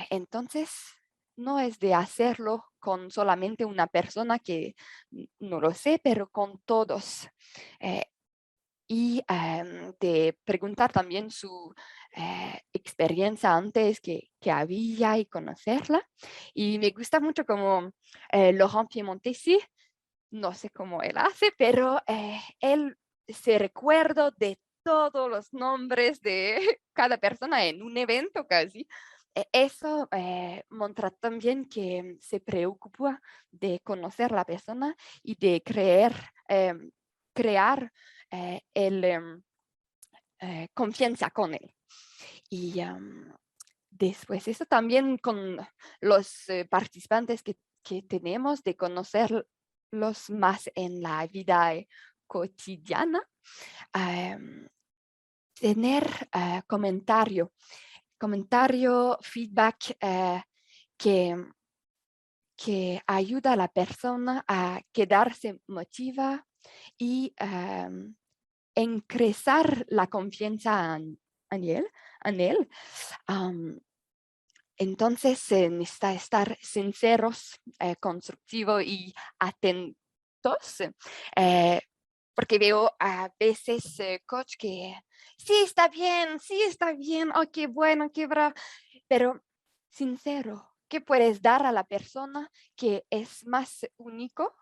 Entonces, no es de hacerlo con solamente una persona que no lo sé, pero con todos. Y de preguntar también su experiencia antes que había y conocerla. Y me gusta mucho como Laurent Piemontesi, no sé cómo él hace, pero él se recuerda de todos los nombres de cada persona en un evento casi. Eso muestra también que se preocupa de conocer la persona y de crear confianza con él. Y después eso también con los participantes que tenemos, de conocerlos más en la vida cotidiana. Tener comentario, feedback que ayuda a la persona a quedarse motivada y en crecer la confianza en él. Entonces se necesita estar sinceros, constructivos y atentos, porque veo a veces coach que sí está bien, oh, qué bueno, qué bravo, pero sincero, ¿qué puedes dar a la persona que es más único?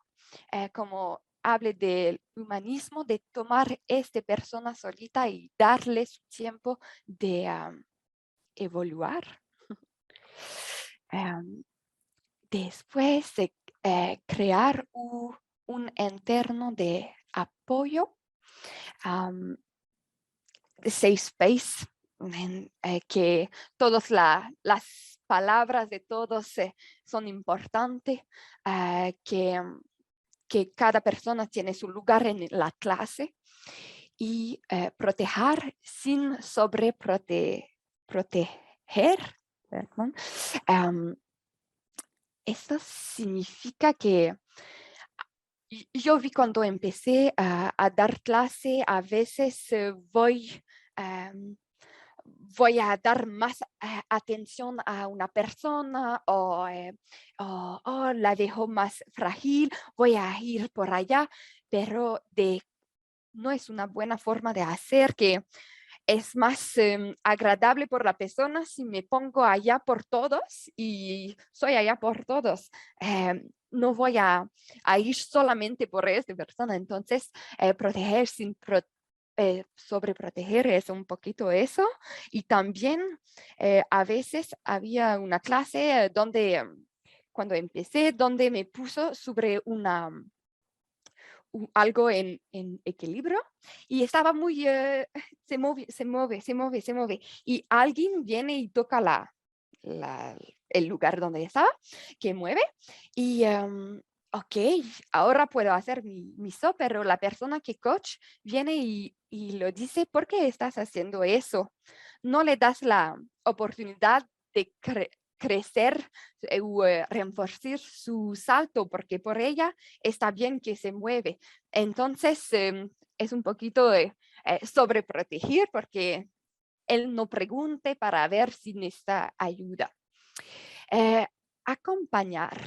Como hable del humanismo, de tomar esta persona solita y darle su tiempo de evaluar. Después de crear un entorno de apoyo, safe space, que todas las palabras de todos son importantes, que cada persona tiene su lugar en la clase y proteger sin sobreproteger. Perdón. Esto significa que yo vi cuando empecé a dar clase, a veces voy a dar más atención a una persona o la dejo más frágil, voy a ir por allá, pero no es una buena forma de hacer, que es más agradable por la persona si me pongo allá por todos y soy allá por todos. No voy a ir solamente por esta persona. Entonces, proteger sin sobreproteger es un poquito eso. Y también a veces había una clase donde, cuando empecé, donde me puso sobre algo en equilibrio y estaba muy, se mueve y alguien viene y toca el lugar donde estaba, que mueve y ok, ahora puedo hacer mi show, pero la persona que coach viene y lo dice, ¿por qué estás haciendo eso? No le das la oportunidad de crecer o reforzar su salto, porque por ella está bien que se mueve. Entonces, es un poquito sobreproteger porque él no pregunte para ver si necesita ayuda. Acompañar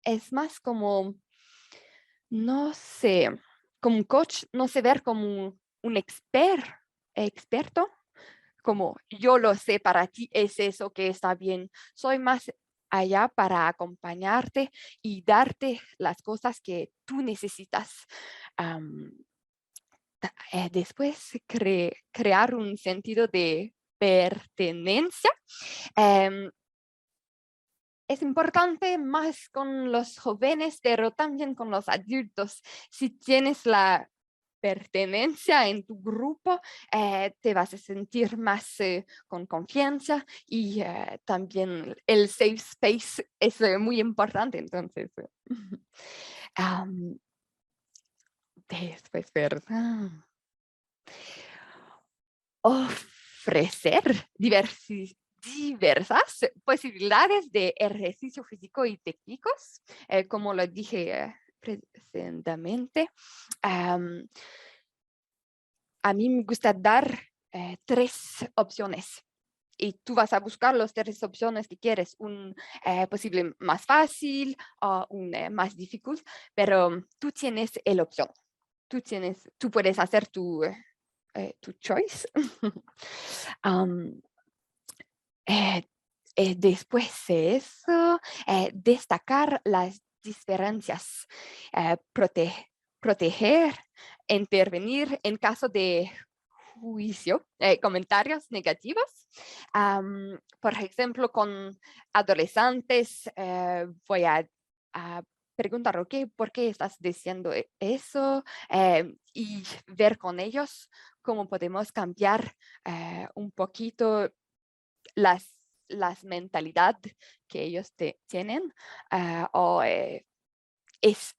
es más como, no sé, como coach, no sé, ver como un experto, como yo lo sé, para ti es eso que está bien. Soy más allá para acompañarte y darte las cosas que tú necesitas. Después, crear un sentido de pertenencia. Es importante más con los jóvenes, pero también con los adultos. Si tienes la pertenencia en tu grupo, te vas a sentir más con confianza y también el safe space es muy importante. Entonces, después, ¿verdad? Ofrecer diversas posibilidades de ejercicio físico y técnicos, como lo dije presentemente. A mí me gusta dar 3 opciones y tú vas a buscar las 3 opciones que quieres, un posible más fácil o un más difícil, pero tú tienes la opción. Tú puedes hacer tu choice. Después de eso, destacar las diferencias, proteger, intervenir en caso de juicio, comentarios negativos. Por ejemplo, con adolescentes voy a preguntar, ok, ¿por qué estás diciendo eso? Y ver con ellos cómo podemos cambiar un poquito las mentalidades que ellos tienen, o es,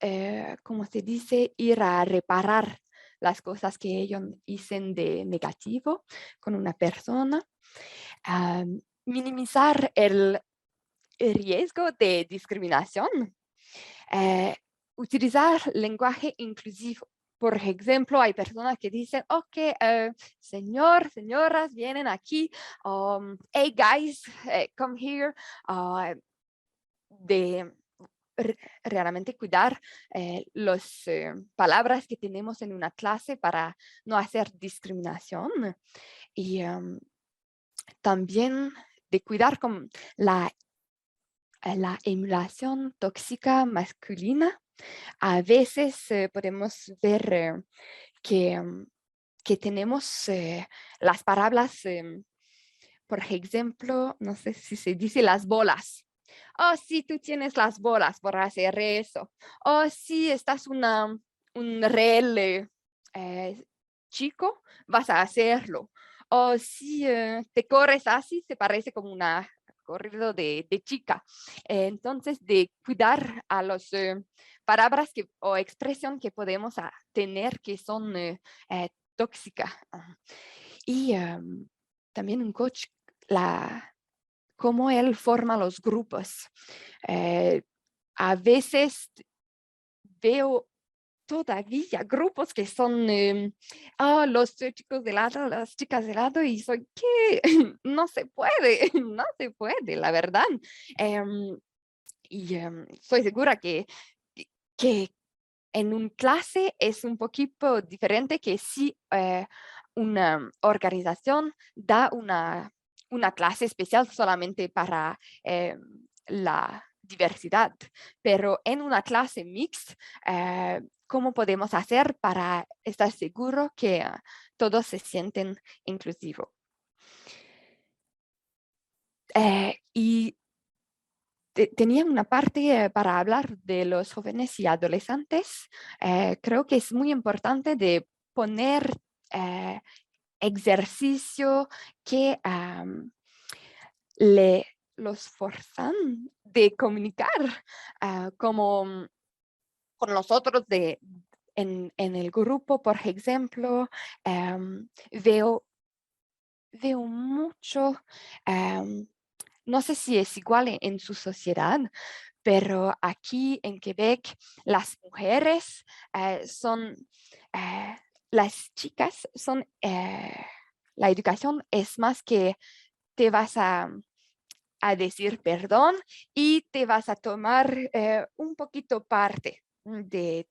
como se dice, ir a reparar las cosas que ellos dicen de negativo con una persona, minimizar el riesgo de discriminación, utilizar lenguaje inclusivo. Por ejemplo, hay personas que dicen, ok, señoras, vienen aquí, hey guys, come here, de realmente cuidar las palabras que tenemos en una clase para no hacer discriminación, y también de cuidar con la emulación tóxica masculina. A veces podemos ver que tenemos las palabras, por ejemplo, no sé si se dice las bolas. Oh, sí, tú tienes las bolas por hacer eso. Oh, sí, estás un real chico, vas a hacerlo. O si te corres así, se parece como una corrido de chica. Entonces, de cuidar a las palabras o expresión que podemos tener que son tóxicas. Y también un coach, cómo él forma los grupos. A veces veo todavía grupos que son los chicos de lado, las chicas de lado, y soy que no se puede, no se puede, la verdad. Y estoy segura que en un clase es un poquito diferente, que si una organización da una clase especial solamente para la diversidad, pero en una clase mixta, ¿cómo podemos hacer para estar seguros que todos se sienten inclusivos? Y tenía una parte para hablar de los jóvenes y adolescentes. Creo que es muy importante de poner ejercicio que los forzan de comunicar, como con los otros en el grupo. Por ejemplo, veo mucho, no sé si es igual en su sociedad, pero aquí en Quebec las mujeres las chicas son, la educación es más que te vas a decir perdón y te vas a tomar un poquito parte de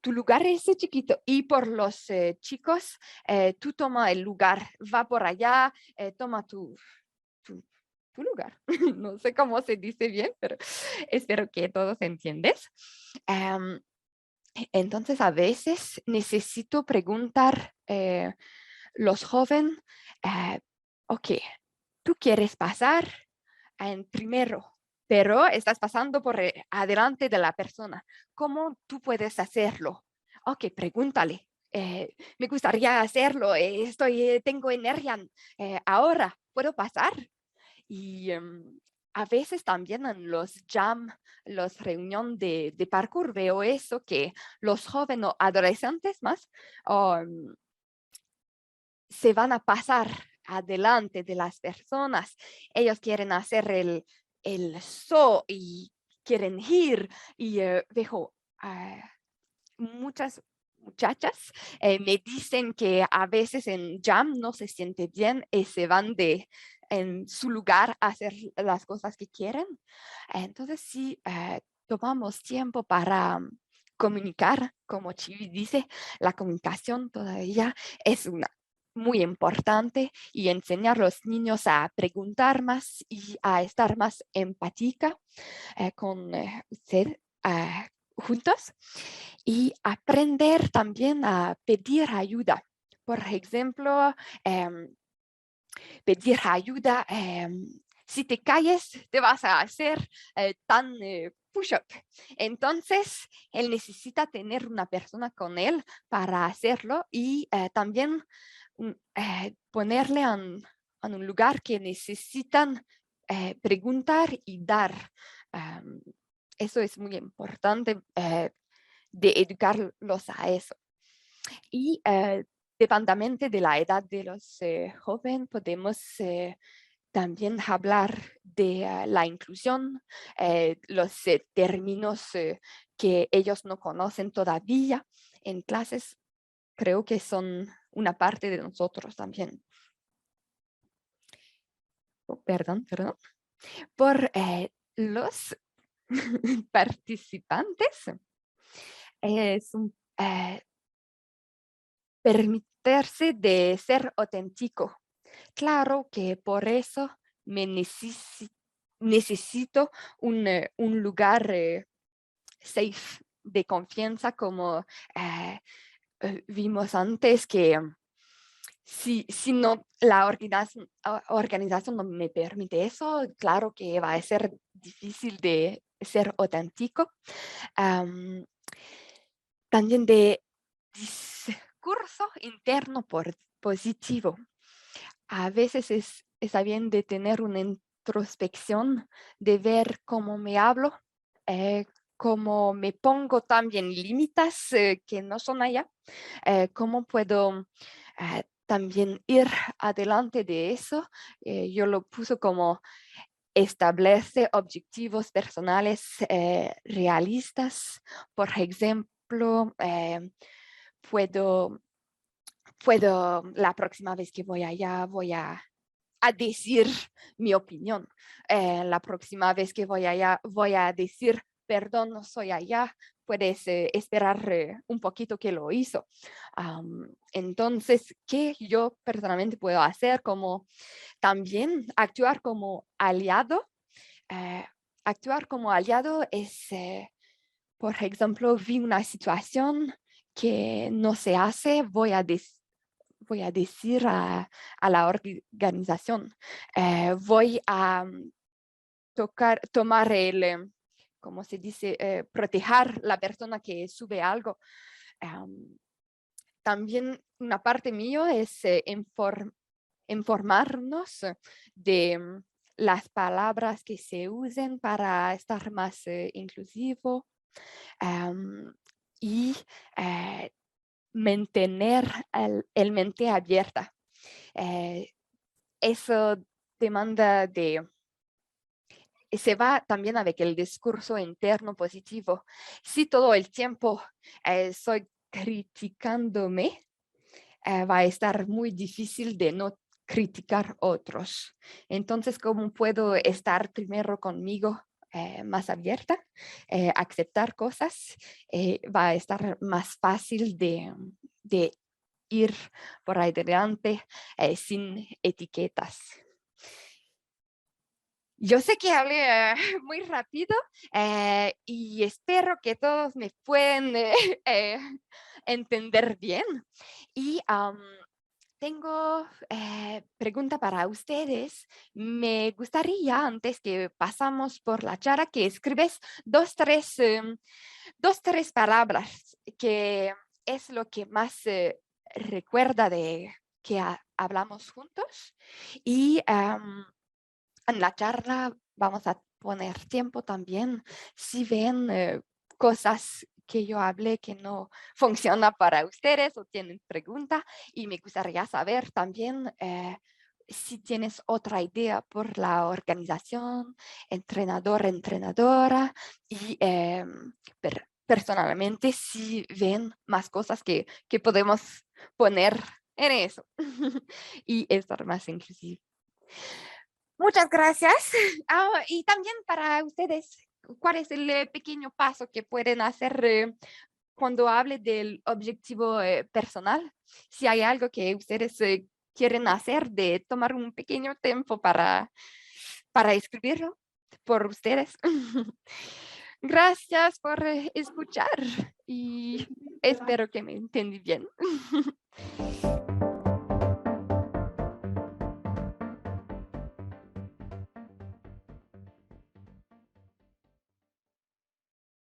tu lugar es chiquito, y por los chicos, tú toma el lugar, va por allá, toma tu lugar. No sé cómo se dice bien, pero espero que todos entiendes. Entonces, a veces necesito preguntar los jóvenes, ok, tú quieres pasar en primero, pero estás pasando por adelante de la persona. ¿Cómo tú puedes hacerlo? ok, pregúntale. Me gustaría hacerlo, tengo energía ahora, ¿puedo pasar? Y a veces también en los jam, las reuniones de parkour, veo eso, que los jóvenes o adolescentes más se van a pasar adelante de las personas. Ellos quieren hacer el show y quieren ir. Y veo muchas muchachas me dicen que a veces en jam no se siente bien y se van en su lugar a hacer las cosas que quieren. Entonces sí, tomamos tiempo para comunicar, como Chivi dice, la comunicación todavía es muy importante y enseñar a los niños a preguntar más y a estar más empática con usted juntos y aprender también a pedir ayuda. Por ejemplo, pedir ayuda. Si te calles, te vas a hacer tan push-up. Entonces, él necesita tener una persona con él para hacerlo y también ponerle en un lugar que necesitan preguntar y dar. Eso es muy importante de educarlos a eso. Y dependientemente de la edad de los jóvenes, podemos también hablar de la inclusión, los términos que ellos no conocen todavía en clases, creo que son una parte de nosotros también. Oh, perdón. Por los participantes, es permitirse de ser auténtico. Claro que por eso me necesito un lugar safe, de confianza, como vimos antes, que si no, la organización no me permite eso, claro que va a ser difícil de ser auténtico. También de discurso interno positivo. A veces está bien de tener una introspección, de ver cómo me hablo, cómo me pongo también límites que no son allá, cómo puedo también ir adelante de eso. Yo lo puse como establece objetivos personales realistas. Por ejemplo, puedo la próxima vez que voy allá, voy a decir mi opinión. La próxima vez que voy allá, voy a decir, perdón, no soy allá, puedes esperar un poquito que lo hizo. Entonces, ¿qué yo personalmente puedo hacer? Como también actuar como aliado. Actuar como aliado es, por ejemplo, vi una situación que no se hace, voy a decir a la organización, voy a tomar ¿cómo se dice? Proteger la persona que sube algo. También una parte mío es informarnos de las palabras que se usen para estar más inclusivo y mantener el mente abierta. Eso demanda se va también a ver que el discurso interno positivo. Si todo el tiempo estoy criticándome, va a estar muy difícil de no criticar otros. Entonces, ¿cómo puedo estar primero conmigo más abierta, aceptar cosas? Va a estar más fácil de ir por ahí adelante sin etiquetas. Yo sé que hablé muy rápido y espero que todos me puedan entender bien. Y tengo pregunta para ustedes. Me gustaría, antes que pasamos por la charla, que escribes dos, tres palabras que es lo que más recuerda de que hablamos juntos. Y en la charla vamos a poner tiempo también. Si ven cosas que yo hablé que no funciona para ustedes o tienen pregunta, y me gustaría saber también si tienes otra idea por la organización, entrenador, entrenadora, y personalmente si ven más cosas que podemos poner en eso y estar más inclusivo. Muchas gracias. Y también para ustedes, ¿cuál es el pequeño paso que pueden hacer cuando hable del objetivo personal? Si hay algo que ustedes quieren hacer, de tomar un pequeño tiempo para escribirlo por ustedes. Gracias por escuchar y espero que me entendí bien.